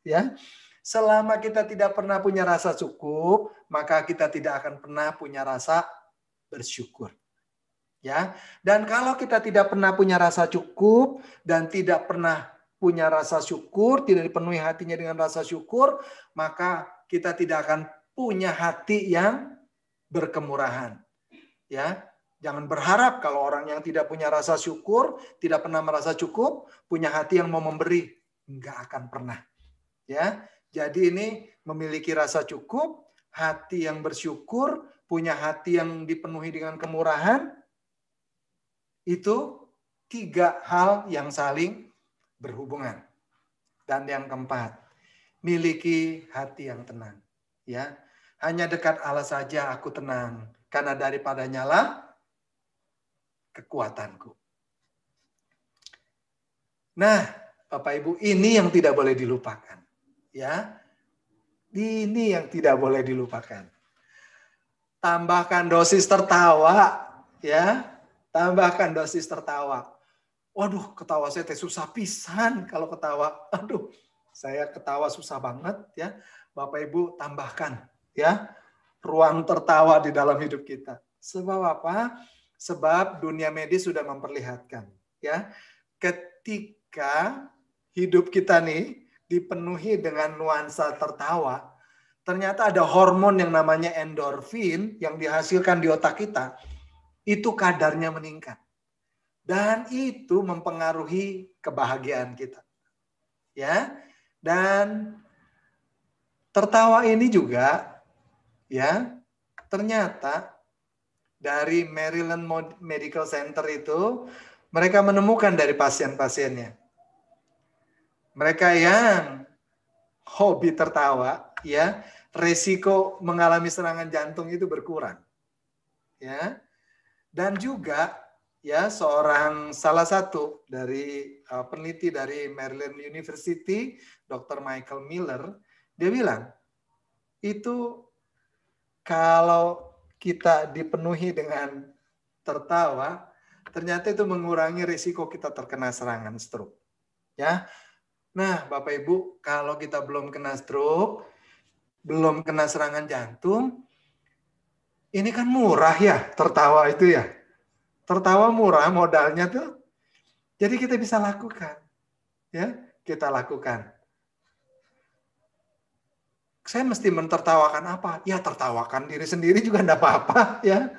Ya, selama kita tidak pernah punya rasa cukup, maka kita tidak akan pernah punya rasa bersyukur. Ya, dan kalau kita tidak pernah punya rasa cukup dan tidak pernah punya rasa syukur, tidak dipenuhi hatinya dengan rasa syukur, maka kita tidak akan punya hati yang berkemurahan. Ya, jangan berharap kalau orang yang tidak punya rasa syukur, tidak pernah merasa cukup, punya hati yang mau memberi, enggak akan pernah. Ya, jadi ini memiliki rasa cukup, hati yang bersyukur, punya hati yang dipenuhi dengan kemurahan, itu 3 hal yang saling berhubungan. Dan yang keempat, miliki hati yang tenang. Ya, hanya dekat Allah saja aku tenang, karena daripadanya lah kekuatanku. Nah, Bapak Ibu, ini yang tidak boleh dilupakan. Ya, ini yang tidak boleh dilupakan. Tambahkan dosis tertawa, ya. Tambahkan dosis tertawa. Waduh, ketawa saya susah pisan kalau ketawa. Aduh, saya ketawa susah banget, ya. Bapak Ibu tambahkan, ya, ruang tertawa di dalam hidup kita. Sebab apa? Sebab dunia medis sudah memperlihatkan, ya. Ketika hidup kita nih dipenuhi dengan nuansa tertawa, ternyata ada hormon yang namanya endorfin yang dihasilkan di otak kita. Itu kadarnya meningkat. Dan itu mempengaruhi kebahagiaan kita. Ya. Dan tertawa ini juga, ya, ternyata dari Maryland Medical Center itu mereka menemukan dari pasien-pasiennya. Mereka yang hobi tertawa, ya, resiko mengalami serangan jantung itu berkurang. Ya. Dan juga, ya, salah satu dari peneliti dari Maryland University, Dr. Michael Miller, dia bilang, itu kalau kita dipenuhi dengan tertawa, ternyata itu mengurangi risiko kita terkena serangan stroke. Ya. Nah, Bapak Ibu, kalau kita belum kena stroke, belum kena serangan jantung, ini kan murah ya tertawa itu ya. Tertawa murah modalnya tuh. Jadi kita bisa lakukan. Ya, kita lakukan. Saya mesti mentertawakan apa? Ya, tertawakan diri sendiri juga enggak apa-apa, ya.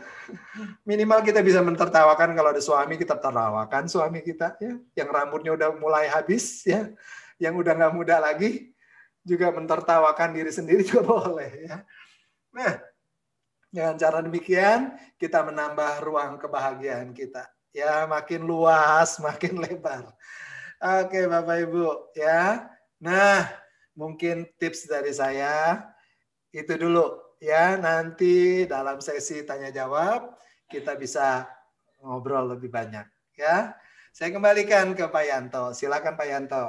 Minimal kita bisa mentertawakan kalau ada suami, kita tertawakan suami kita, ya. Yang rambutnya udah mulai habis, ya. Yang udah nggak muda lagi, juga mentertawakan diri sendiri juga boleh, ya. Nah, dengan cara demikian kita menambah ruang kebahagiaan kita. Ya, makin luas, makin lebar. Oke, Bapak Ibu, ya. Nah, mungkin tips dari saya itu dulu, ya. Nanti dalam sesi tanya jawab kita bisa ngobrol lebih banyak, ya. Saya kembalikan ke Pak Yanto. Silakan Pak Yanto.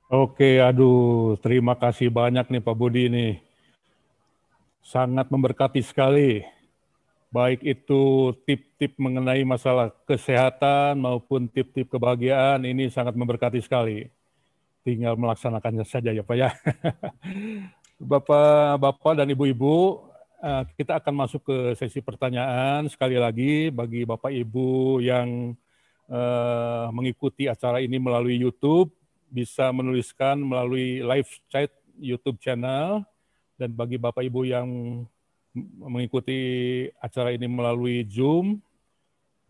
Oke, aduh, terima kasih banyak nih Pak Budi nih. Sangat memberkati sekali. Baik itu tip-tip mengenai masalah kesehatan maupun tip-tip kebahagiaan, ini sangat memberkati sekali. Tinggal melaksanakannya saja ya Pak ya. Bapak-bapak dan ibu-ibu, kita akan masuk ke sesi pertanyaan. Sekali lagi bagi Bapak Ibu yang mengikuti acara ini melalui YouTube, bisa menuliskan melalui live chat YouTube channel, dan bagi Bapak Ibu yang mengikuti acara ini melalui Zoom,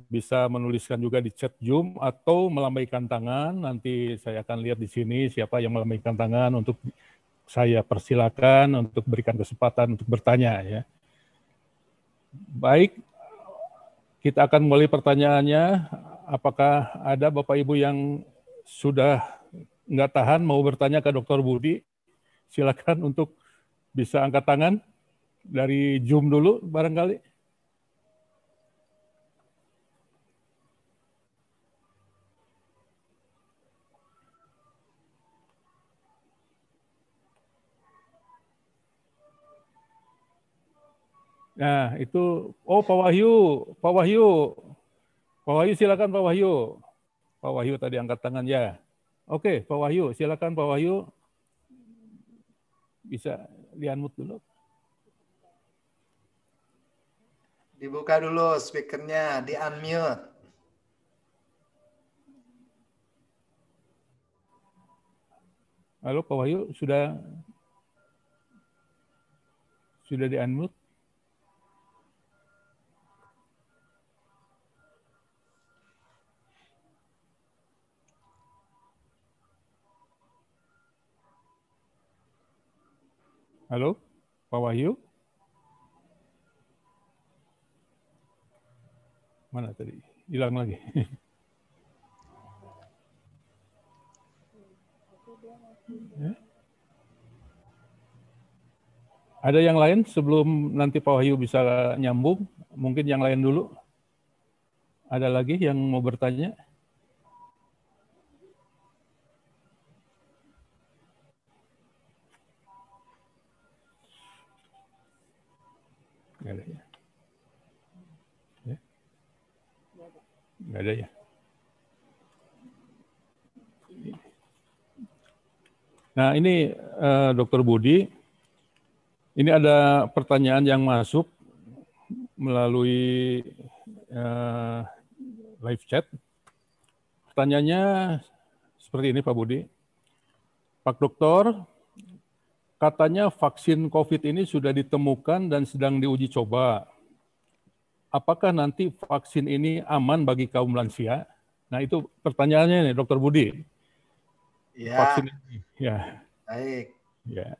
bisa menuliskan juga di chat Zoom atau melambaikan tangan. Nanti saya akan lihat di sini siapa yang melambaikan tangan untuk saya persilakan untuk berikan kesempatan untuk bertanya, ya. Baik, kita akan mulai pertanyaannya. Apakah ada Bapak Ibu yang sudah nggak tahan mau bertanya ke Dr. Budi? Silakan untuk Bisa angkat tangan dari Zoom dulu barangkali. Nah, itu, oh Pak Wahyu silakan Pak Wahyu. Pak Wahyu tadi angkat tangan ya. Oke, Pak Wahyu, silakan Pak Wahyu. Bisa di-unmute dulu. Dibuka dulu speakernya, di-unmute. Halo Pak Wahyu, sudah di-unmute? Halo, Pak Wahyu? Mana tadi? Hilang lagi. Ada yang lain sebelum nanti Pak Wahyu bisa nyambung? Mungkin yang lain dulu. Ada lagi yang mau bertanya? Nggak ada ya? Nggak ada ya? Nah ini Dr. Budi, ini ada pertanyaan yang masuk melalui live chat. Pertanyaannya seperti ini Pak Budi. Pak Dokter, katanya vaksin COVID ini sudah ditemukan dan sedang diuji coba. Apakah nanti vaksin ini aman bagi kaum lansia? Nah itu pertanyaannya nih Dr. Budi. Ya. Vaksin ini. Ya. Baik. Ya.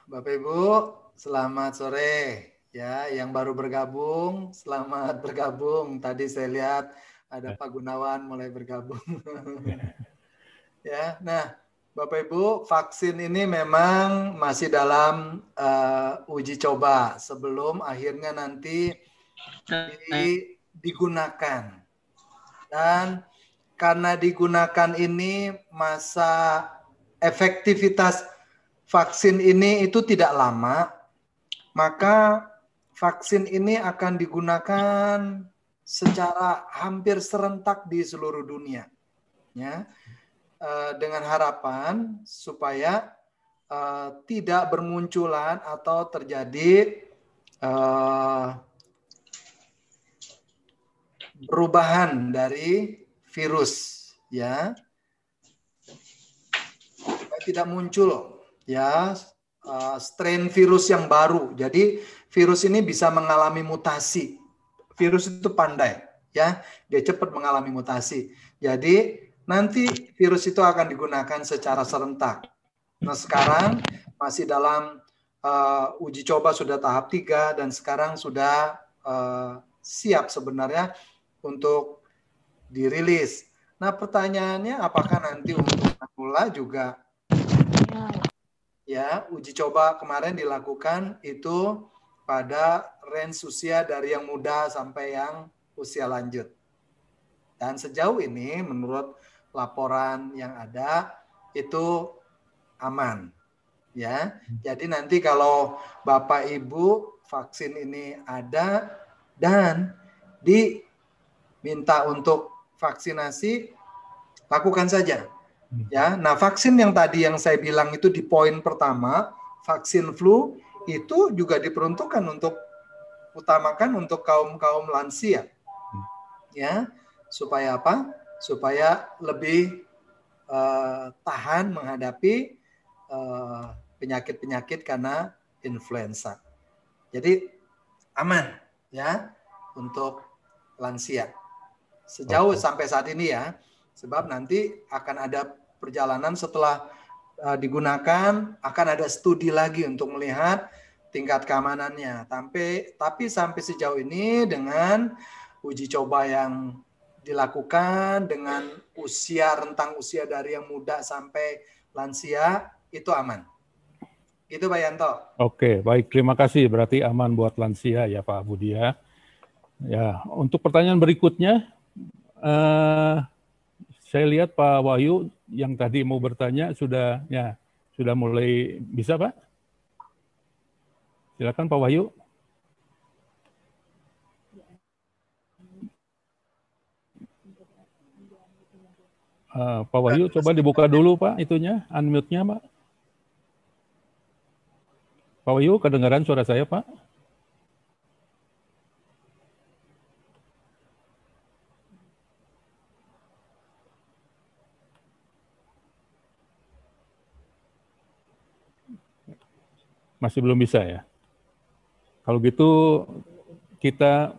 Bapak Ibu, selamat sore. Ya, yang baru bergabung, selamat bergabung. Tadi saya lihat ada Pak Gunawan mulai bergabung. Ya, nah Bapak Ibu, vaksin ini memang masih dalam uji coba sebelum akhirnya nanti digunakan. Dan karena digunakan ini masa efektivitas vaksin ini itu tidak lama, maka vaksin ini akan digunakan secara hampir serentak di seluruh dunia. Ya. Dengan harapan supaya tidak bermunculan atau terjadi perubahan dari virus, ya, tidak muncul ya strain virus yang baru. Jadi virus ini bisa mengalami mutasi. Virus itu pandai, ya, dia cepat mengalami mutasi. Jadi nanti virus itu akan digunakan secara serentak. Nah sekarang masih dalam uji coba sudah tahap 3 dan sekarang sudah siap sebenarnya untuk dirilis. Nah pertanyaannya apakah nanti untuk manula juga ya uji coba kemarin dilakukan itu pada range usia dari yang muda sampai yang usia lanjut. Dan sejauh ini menurut laporan yang ada itu aman. Ya. Jadi nanti kalau Bapak Ibu vaksin ini ada dan diminta untuk vaksinasi, lakukan saja. Ya. Nah, vaksin yang tadi yang saya bilang itu di poin pertama, vaksin flu itu juga diperuntukkan untuk utamakan untuk kaum lansia. Ya. Supaya apa? Supaya lebih tahan menghadapi penyakit-penyakit karena influenza. Jadi aman ya untuk lansia. Sejauh sampai saat ini ya. Sebab nanti akan ada perjalanan setelah digunakan, akan ada studi lagi untuk melihat tingkat keamanannya. Tapi sampai sejauh ini dengan uji coba yang dilakukan dengan rentang usia dari yang muda sampai lansia itu aman. Gitu Pak Yanto. Oke, baik. Terima kasih. Berarti aman buat lansia ya Pak Budi ya. Ya, untuk pertanyaan berikutnya, saya lihat Pak Wahyu yang tadi mau bertanya sudah mulai bisa Pak. Silakan Pak Wahyu. Pak Wahyu coba dibuka dulu Pak itunya, unmute-nya Pak. Pak Wahyu, kedengaran suara saya Pak? Masih belum bisa ya? Kalau gitu kita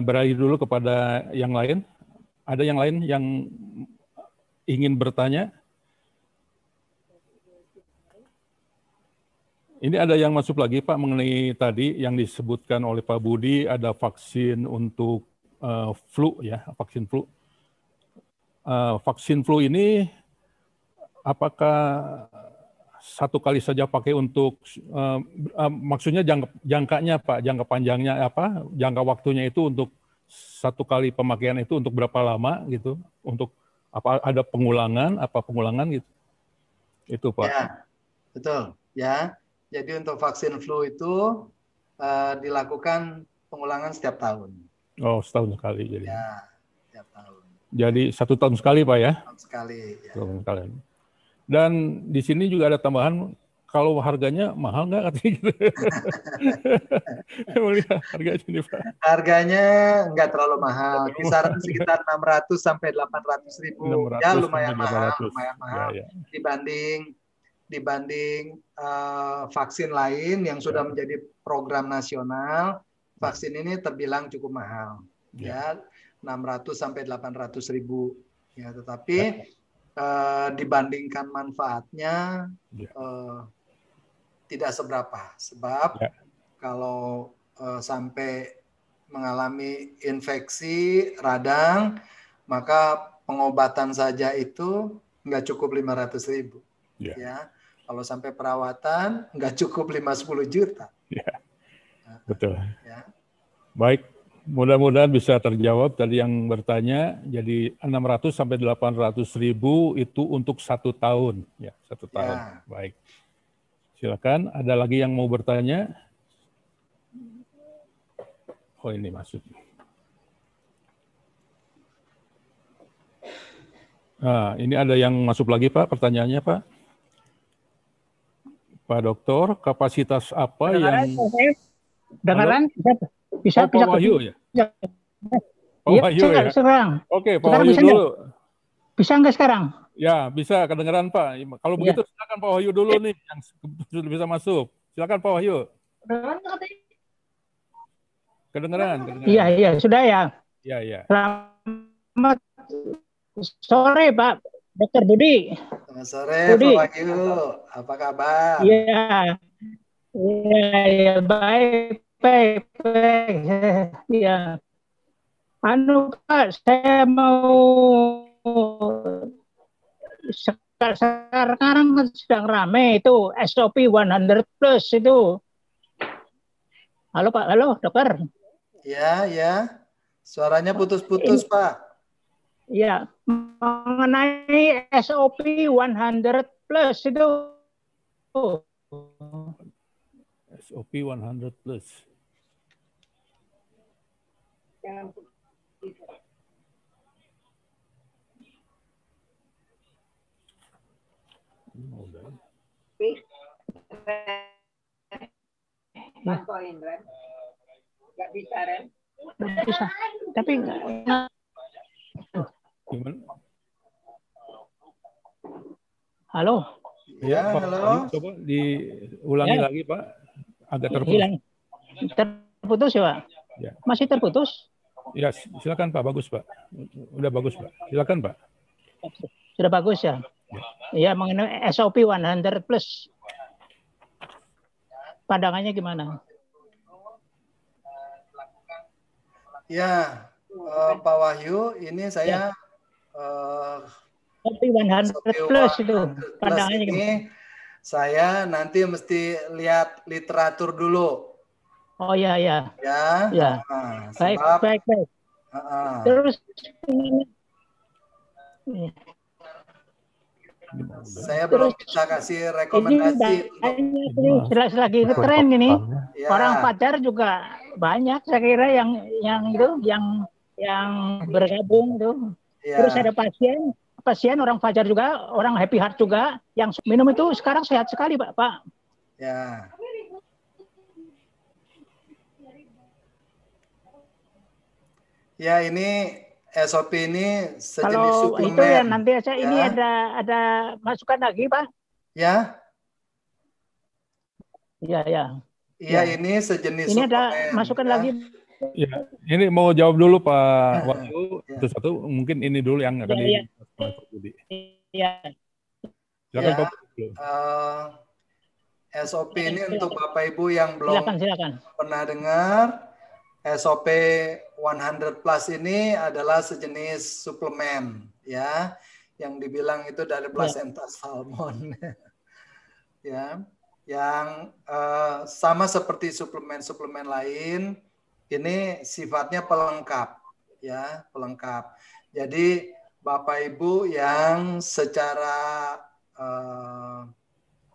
beralih dulu kepada yang lain. Ada yang lain yang ingin bertanya? Ini ada yang masuk lagi Pak mengenai tadi yang disebutkan oleh Pak Budi, ada vaksin untuk flu ya, vaksin flu. Vaksin flu ini apakah satu kali saja pakai untuk maksudnya jangkanya Pak, jangka panjangnya apa, jangka waktunya itu untuk satu kali pemakaian itu untuk berapa lama gitu, untuk apa ada pengulangan gitu, itu Pak. Ya, betul ya. Jadi untuk vaksin flu itu dilakukan pengulangan setiap tahun. Oh, setahun sekali jadi. Ya, setiap tahun. Jadi 1 tahun sekali Pak ya? Tahun sekali. Ya. Tahun sekali. Dan di sini juga ada tambahan, kalau harganya mahal nggak katanya gitu. Harganya ini Pak. Harganya nggak terlalu mahal, kisaran sekitar 600 sampai 800 ribu. Ya lumayan mahal, ya. Dibanding vaksin lain yang sudah menjadi program nasional, vaksin ini terbilang cukup mahal. Ya, 600 sampai 800 ribu. Ya, tetapi dibandingkan manfaatnya tidak seberapa, sebab kalau sampai mengalami infeksi radang, maka pengobatan saja itu nggak cukup 500 ribu. Ya, kalau sampai perawatan nggak cukup 5-10 juta. Ya, betul. Ya. Baik, mudah-mudahan bisa terjawab tadi yang bertanya. Jadi 600 sampai 800 ribu itu untuk 1 tahun, ya 1 tahun. Ya. Baik. Silakan, ada lagi yang mau bertanya? Oh, ini masuk. Nah, ini ada yang masuk lagi Pak, pertanyaannya Pak. Pak Dokter, kapasitas apa yang... Dengaran? Bisa Pak Wahyu ya? Pak Wahyu ya? Sekarang. Oke, Pak Wahyu dulu. Bisa nggak sekarang? Ya, bisa kedengaran Pak. Kalau begitu silakan Pak Wahyu dulu nih yang sudah bisa masuk. Silakan Pak Wahyu. Kedengaran. Iya, sudah ya. Iya. Selamat sore Pak Dr. Budi. Selamat sore Pak Wahyu. Apa kabar? Iya, baik. Iya. Pak, saya mau sekarang sedang rame itu SOP 100 plus itu. Halo Pak, halo dokter. Ya. Suaranya putus-putus Pak. Ya, mengenai SOP 100 plus itu. SOP 100 plus. Nggak bisa, Ren. Nggak bisa. Tapi nggak. Gimana? Halo. Ya, Pak, halo. Coba diulangi lagi, Pak. Agak terputus. Hilang. Terputus ya, Pak? Ya. Masih terputus? Ya, silakan Pak. Bagus, Pak. Udah bagus, Pak. Silakan, Pak. Sudah bagus ya? Ya, mengenai SOP 100 plus. Pandangannya gimana? Ya, Pak Wahyu, ini saya SOP 100 plus itu pandangannya ini gimana? Saya nanti mesti lihat literatur dulu. Oh ya ya. Ya. Ya. Baik, Sebab baik. Terus saya belum bisa kasih rekomendasi ini lagi tren ini. Ya. Orang Fajar juga banyak saya kira yang itu yang bergabung tuh. Ya. Terus ada pasien orang Fajar juga, orang Happy Heart juga yang minum itu sekarang sehat sekali, Pak. Ya. Ya, ini SOP ini sejenis kalau suplemen. itu ya nanti aja ya. Ini ada masukan lagi, Pak. Ya. Iya, ya. Iya, ini sejenis ini suplemen. Ada masukan ya. lagi. Ya, ini mau jawab dulu Pak Wahyu. Satu-satu mungkin ini dulu yang akan Iya. Iya. Silakan Ya, Pak. SOP ini untuk Bapak Ibu yang belum Silakan. pernah dengar, SOP 100 Plus ini adalah sejenis suplemen, ya, yang dibilang itu dari placenta salmon, ya, yang sama seperti suplemen-suplemen lain, ini sifatnya pelengkap, ya, pelengkap. Jadi Bapak Ibu yang secara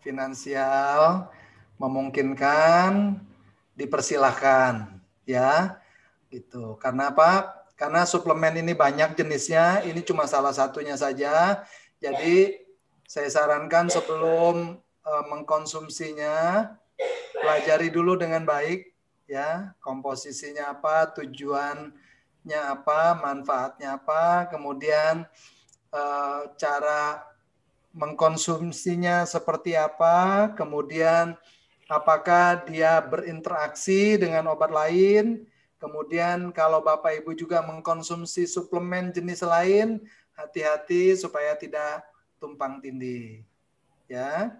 finansial memungkinkan dipersilahkan, ya, gitu. Karena apa? Karena suplemen ini banyak jenisnya, ini cuma salah satunya saja. Jadi saya sarankan sebelum mengkonsumsinya, pelajari dulu dengan baik, ya, komposisinya apa, tujuannya apa, manfaatnya apa, kemudian cara mengkonsumsinya seperti apa, kemudian apakah dia berinteraksi dengan obat lain, kemudian kalau Bapak Ibu juga mengkonsumsi suplemen jenis lain, hati-hati supaya tidak tumpang tindih. Ya.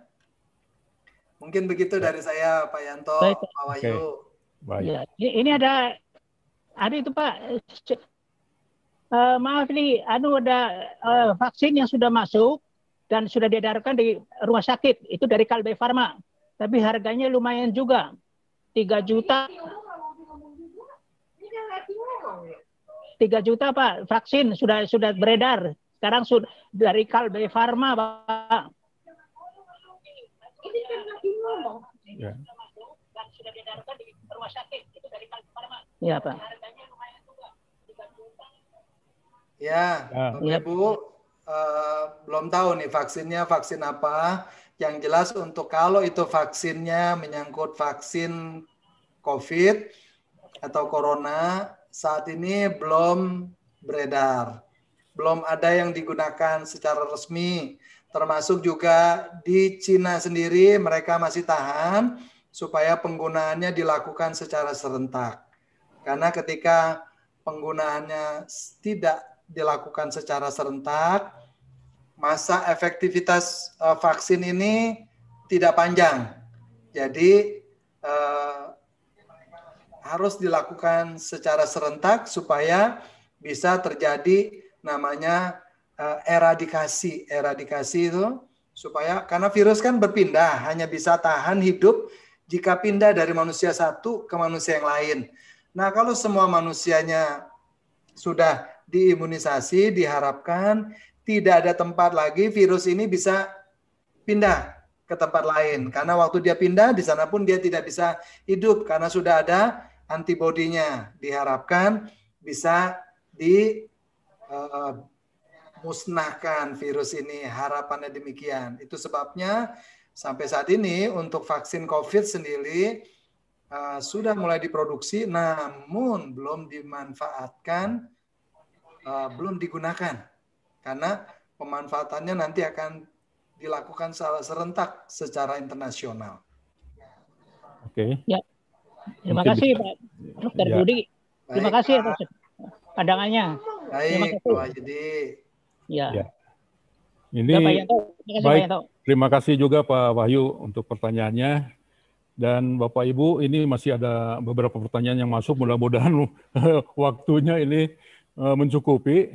Mungkin begitu dari saya, Pak Yanto, Pak Wahyu. Ya, ini ada itu Pak. Maaf nih, ada vaksin yang sudah masuk dan sudah diedarkan di rumah sakit, itu dari Kalbe Farma. Tapi harganya lumayan juga, 3 juta. 3 juta Pak, vaksin sudah beredar. Sekarang sudah dari Kalbe Farma, Pak. Ya. Dan sudah diedarkan di rumah sakit, itu dari Kalbe Farma. Iya, Pak. Harganya lumayan juga, 3 juta. Ya, Bapak Ibu, belum tahu nih vaksinnya vaksin apa. Yang jelas untuk kalau itu vaksinnya menyangkut vaksin COVID atau Corona, saat ini belum beredar. Belum ada yang digunakan secara resmi. Termasuk juga di Cina sendiri mereka masih tahan supaya penggunaannya dilakukan secara serentak. Karena ketika penggunaannya tidak dilakukan secara serentak, masa efektivitas vaksin ini tidak panjang. Jadi harus dilakukan secara serentak supaya bisa terjadi namanya eradikasi. Eradikasi itu supaya karena virus kan berpindah, hanya bisa tahan hidup jika pindah dari manusia satu ke manusia yang lain. Nah, kalau semua manusianya sudah diimunisasi, diharapkan tidak ada tempat lagi virus ini bisa pindah ke tempat lain. Karena waktu dia pindah, di sana pun dia tidak bisa hidup karena sudah ada antibodinya. Diharapkan bisa dimusnahkan virus ini. Harapannya demikian. Itu sebabnya sampai saat ini untuk vaksin COVID sendiri sudah mulai diproduksi, namun belum dimanfaatkan, belum digunakan. Karena pemanfaatannya nanti akan dilakukan secara serentak secara internasional. Oke. Ya. Terima kasih Pak Dr. Budi. Terima kasih atas pandangannya. Baik, Pak Wahyudi. Ya. Ini baik. Terima kasih juga Pak Wahyu untuk pertanyaannya. Dan Bapak Ibu, ini masih ada beberapa pertanyaan yang masuk. Mudah-mudahan waktunya ini mencukupi.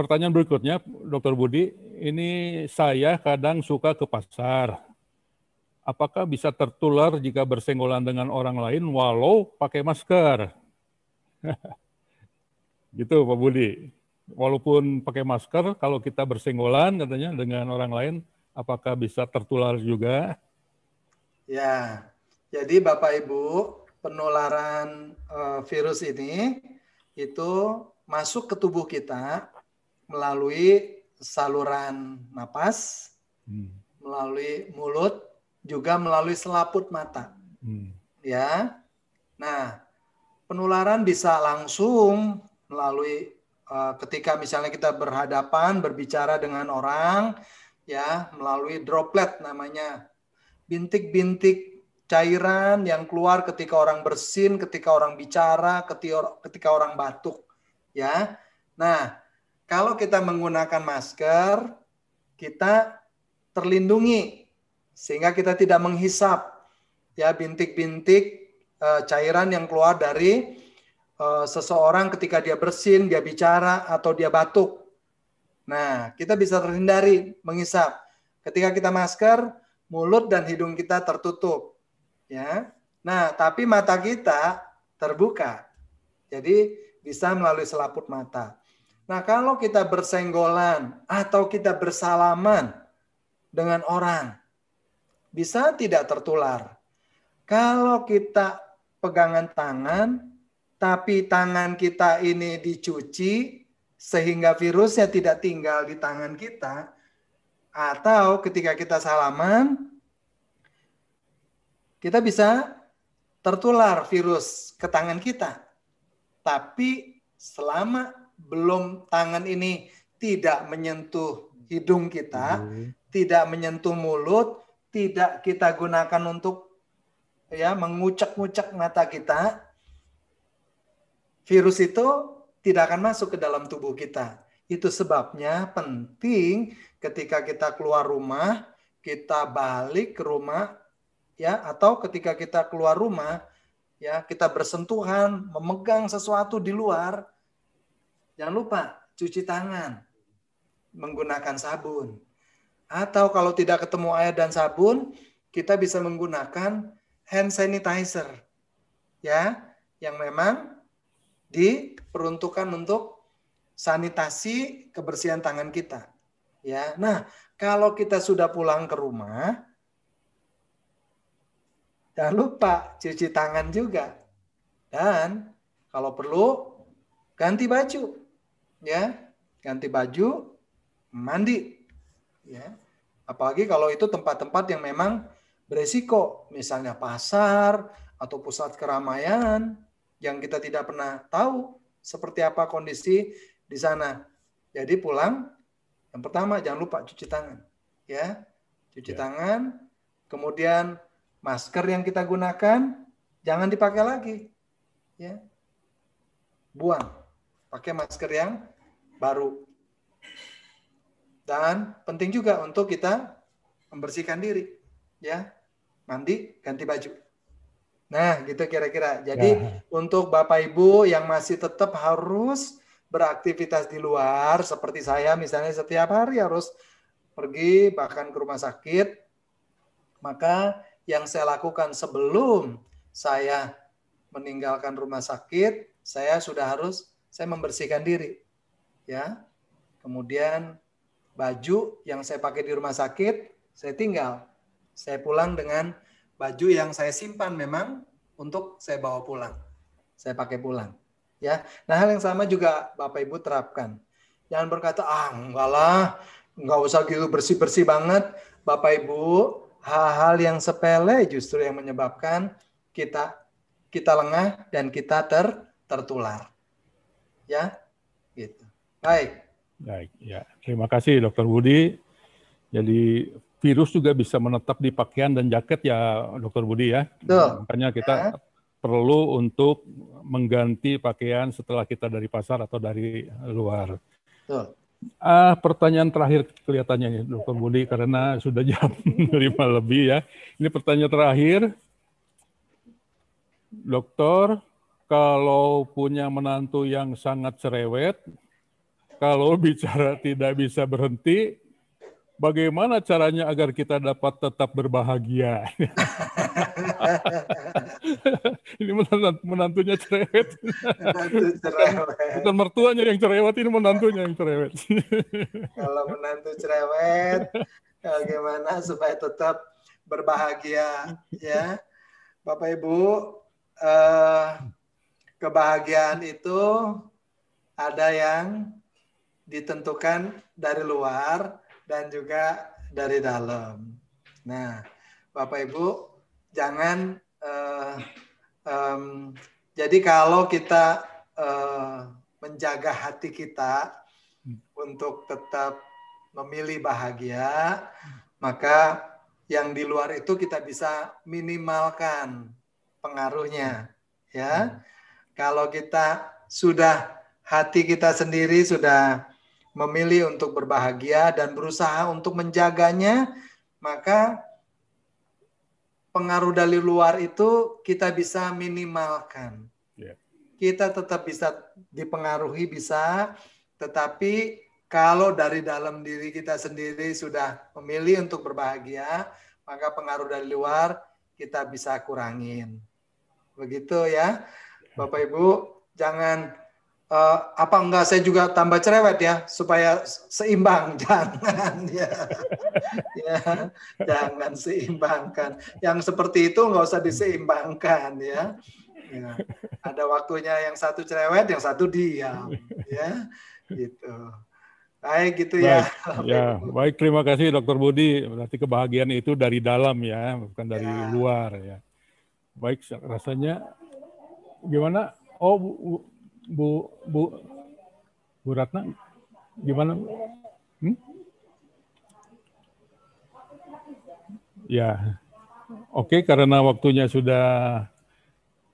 pertanyaan berikutnya, Dokter Budi, ini saya kadang suka ke pasar. Apakah bisa tertular jika bersenggolan dengan orang lain walau pakai masker? Gitu Pak Budi. Walaupun pakai masker, kalau kita bersenggolan katanya dengan orang lain, apakah bisa tertular juga? Ya, jadi Bapak Ibu, penularan virus ini itu masuk ke tubuh kita melalui saluran napas, melalui mulut, juga melalui selaput mata. Ya. Nah, penularan bisa langsung melalui ketika misalnya kita berhadapan, berbicara dengan orang, ya, melalui droplet namanya. Bintik-bintik cairan yang keluar ketika orang bersin, ketika orang bicara, ketika orang batuk. Ya. Nah, kalau kita menggunakan masker, kita terlindungi sehingga kita tidak menghisap ya bintik-bintik cairan yang keluar dari seseorang ketika dia bersin, dia bicara atau dia batuk. Nah, kita bisa terhindari menghisap. Ketika kita masker, mulut dan hidung kita tertutup. Ya. Nah, tapi mata kita terbuka. Jadi bisa melalui selaput mata. Nah, kalau kita bersenggolan atau kita bersalaman dengan orang, bisa tidak tertular. Kalau kita pegangan tangan, tapi tangan kita ini dicuci, sehingga virusnya tidak tinggal di tangan kita, atau ketika kita salaman, kita bisa tertular virus ke tangan kita. Tapi selama belum tangan ini tidak menyentuh hidung kita, tidak menyentuh mulut, tidak kita gunakan untuk ya mengucek-ngucek mata kita, virus itu tidak akan masuk ke dalam tubuh kita. Itu sebabnya penting ketika kita keluar rumah, kita balik ke rumah, ya, atau ketika kita keluar rumah, ya, kita bersentuhan, memegang sesuatu di luar, jangan lupa cuci tangan menggunakan sabun. Atau kalau tidak ketemu air dan sabun, kita bisa menggunakan hand sanitizer, ya, yang memang diperuntukkan untuk sanitasi kebersihan tangan kita. Ya, nah kalau kita sudah pulang ke rumah, jangan lupa cuci tangan juga, dan kalau perlu ganti baju, ya, ganti baju, mandi, ya. Apalagi kalau itu tempat-tempat yang memang beresiko, misalnya pasar atau pusat keramaian yang kita tidak pernah tahu seperti apa kondisi di sana. Jadi pulang, yang pertama jangan lupa cuci tangan, ya, cuci tangan, kemudian masker yang kita gunakan jangan dipakai lagi, ya, buang, pakai masker yang baru. Dan penting juga untuk kita membersihkan diri, ya, mandi, ganti baju. Nah, gitu kira-kira. Jadi untuk Bapak Ibu yang masih tetap harus beraktivitas di luar, seperti saya misalnya setiap hari harus pergi bahkan ke rumah sakit, maka yang saya lakukan sebelum saya meninggalkan rumah sakit, saya membersihkan diri, ya. Kemudian baju yang saya pakai di rumah sakit, saya tinggal. Saya pulang dengan baju yang saya simpan memang untuk saya bawa pulang. Saya pakai pulang. Ya. Nah, hal yang sama juga Bapak Ibu terapkan. Jangan berkata, enggak lah, enggak usah gitu bersih-bersih banget. Bapak Ibu, hal-hal yang sepele justru yang menyebabkan kita lengah dan kita tertular. Ya, gitu. Baik. Baik, ya. Terima kasih Dr. Budi. Jadi virus juga bisa menetap di pakaian dan jaket ya Dr. Budi ya. Betul. Makanya kita perlu untuk mengganti pakaian setelah kita dari pasar atau dari luar. Betul. Pertanyaan terakhir kelihatannya nih Dr. Budi karena sudah jam 5 lebih ya. Ini pertanyaan terakhir. Dokter, kalau punya menantu yang sangat cerewet, kalau bicara tidak bisa berhenti, bagaimana caranya agar kita dapat tetap berbahagia? Ini menantunya cerewet. Menantu cerewet. Bukan mertuanya yang cerewet, ini menantunya yang cerewet. Kalau menantu cerewet, bagaimana supaya tetap berbahagia, ya, Bapak Ibu. Kebahagiaan itu ada yang ditentukan dari luar dan juga dari dalam. Nah, Bapak Ibu, jangan jadi kalau kita menjaga hati kita untuk tetap memilih bahagia, maka yang di luar itu kita bisa minimalkan pengaruhnya, ya. Kalau kita sudah, hati kita sendiri sudah memilih untuk berbahagia dan berusaha untuk menjaganya, maka pengaruh dari luar itu kita bisa minimalkan. Kita tetap bisa dipengaruhi, bisa, tetapi kalau dari dalam diri kita sendiri sudah memilih untuk berbahagia, maka pengaruh dari luar kita bisa kurangin. Begitu ya. Bapak Ibu, jangan apa enggak saya juga tambah cerewet ya supaya seimbang, jangan ya. Ya, jangan seimbangkan. Yang seperti itu enggak usah diseimbangkan ya. Ya. Ada waktunya yang satu cerewet, yang satu diam ya. Gitu. Baik gitu ya. Baik, terima kasih Dr. Budi. Berarti kebahagiaan itu dari dalam ya, bukan dari luar ya. Baik, rasanya gimana? Oh, Bu Ratna, gimana? Ya, oke, karena waktunya sudah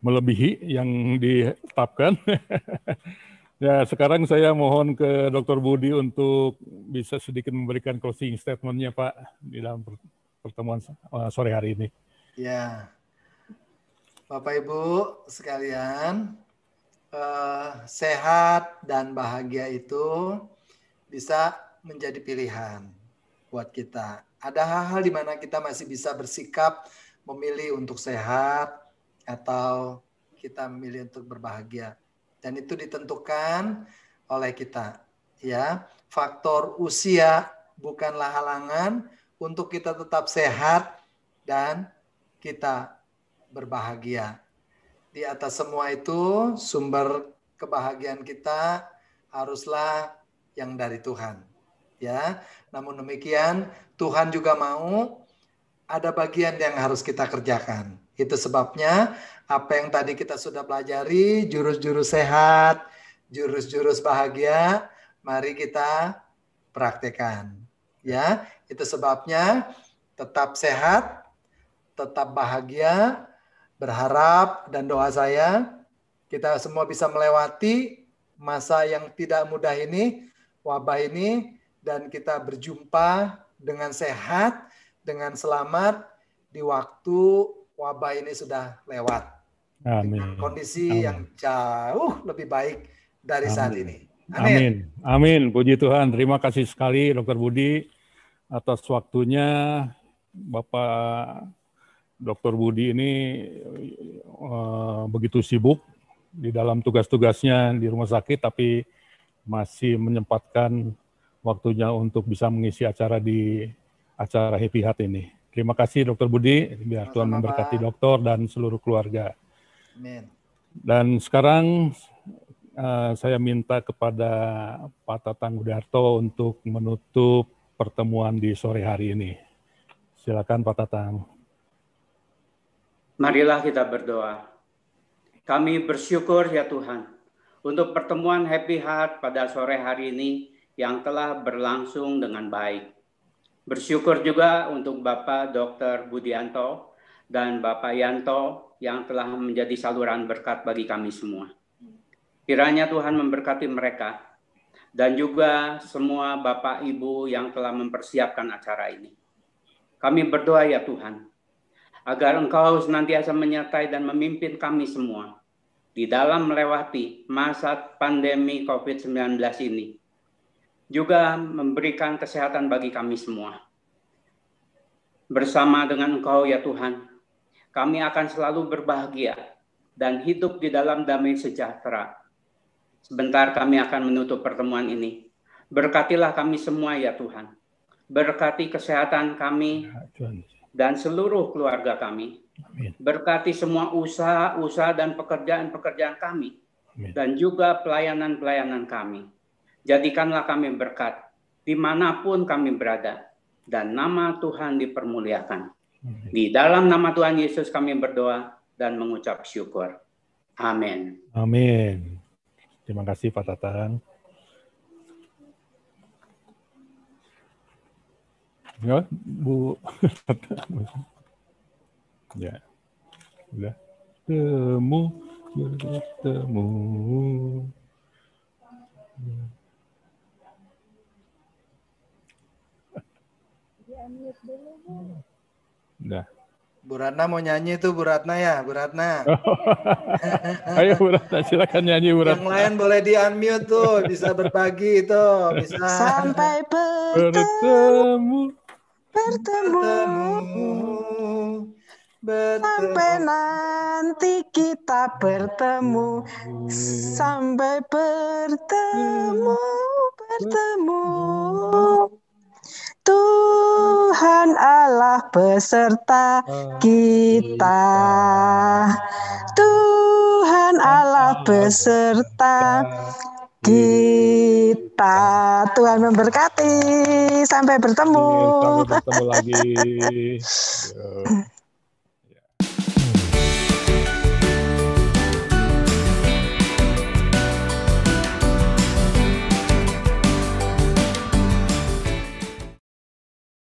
melebihi yang ditetapkan. Ya, sekarang saya mohon ke Dr. Budi untuk bisa sedikit memberikan closing statement-nya, Pak, di dalam pertemuan sore hari ini. Ya, Bapak Ibu sekalian, sehat dan bahagia itu bisa menjadi pilihan buat kita. Ada hal-hal di mana kita masih bisa bersikap memilih untuk sehat atau kita memilih untuk berbahagia. Dan itu ditentukan oleh kita. Ya, faktor usia bukanlah halangan untuk kita tetap sehat dan kita berbahagia. Di atas semua itu, sumber kebahagiaan kita haruslah yang dari Tuhan. Ya, namun demikian Tuhan juga mau ada bagian yang harus kita kerjakan. Itu sebabnya apa yang tadi kita sudah pelajari, jurus-jurus sehat, jurus-jurus bahagia, mari kita praktekkan. Ya, itu sebabnya tetap sehat, tetap bahagia. Berharap dan doa saya kita semua bisa melewati masa yang tidak mudah ini, wabah ini, dan kita berjumpa dengan sehat, dengan selamat di waktu wabah ini sudah lewat. Amin. Dengan kondisi yang jauh lebih baik dari saat ini. Amin. Amin. Puji Tuhan. Terima kasih sekali Dr. Budi atas waktunya. Bapak Dr. Budi ini begitu sibuk di dalam tugas-tugasnya di rumah sakit, tapi masih menyempatkan waktunya untuk bisa mengisi acara di acara Happy Heart ini. Terima kasih Dr. Budi, biar Tuhan memberkati dokter dan seluruh keluarga. Amin. Dan sekarang saya minta kepada Pak Tatang Budiarto untuk menutup pertemuan di sore hari ini. Silakan Pak Tatang. Marilah kita berdoa. Kami bersyukur ya Tuhan untuk pertemuan Happy Heart pada sore hari ini yang telah berlangsung dengan baik. Bersyukur juga untuk Bapak Dr. Budianto dan Bapak Yanto yang telah menjadi saluran berkat bagi kami semua. Kiranya Tuhan memberkati mereka dan juga semua Bapak Ibu yang telah mempersiapkan acara ini. Kami berdoa ya Tuhan, agar Engkau senantiasa menyertai dan memimpin kami semua di dalam melewati masa pandemi COVID-19 ini, juga memberikan kesehatan bagi kami semua. Bersama dengan Engkau ya Tuhan, kami akan selalu berbahagia dan hidup di dalam damai sejahtera. Sebentar kami akan menutup pertemuan ini. Berkatilah kami semua ya Tuhan. Berkati kesehatan kami dan seluruh keluarga kami. Amin. Berkati semua usaha-usaha dan pekerjaan-pekerjaan kami. Amin. Dan juga pelayanan-pelayanan kami. Jadikanlah kami berkat dimanapun kami berada. Dan nama Tuhan dipermuliakan. Amin. Di dalam nama Tuhan Yesus kami berdoa dan mengucap syukur. Amin. Amin. Terima kasih Pak Tatang. Ya, Bu. Ya. Udah. Bertemu. Udah. Bu Ratna mau nyanyi tuh, Bu Ratna ya, Bu Ratna. Ayo Bu Ratna, silakan nyanyi Bu Ratna. Yang lain boleh di-unmute tuh, bisa berbagi tuh, bisa. Sampai Bertemu. Sampai nanti kita bertemu. Sampai bertemu. Tuhan Allah beserta kita. Tuhan Allah beserta kita. Tuhan memberkati. Sampai bertemu. Sampai bertemu lagi.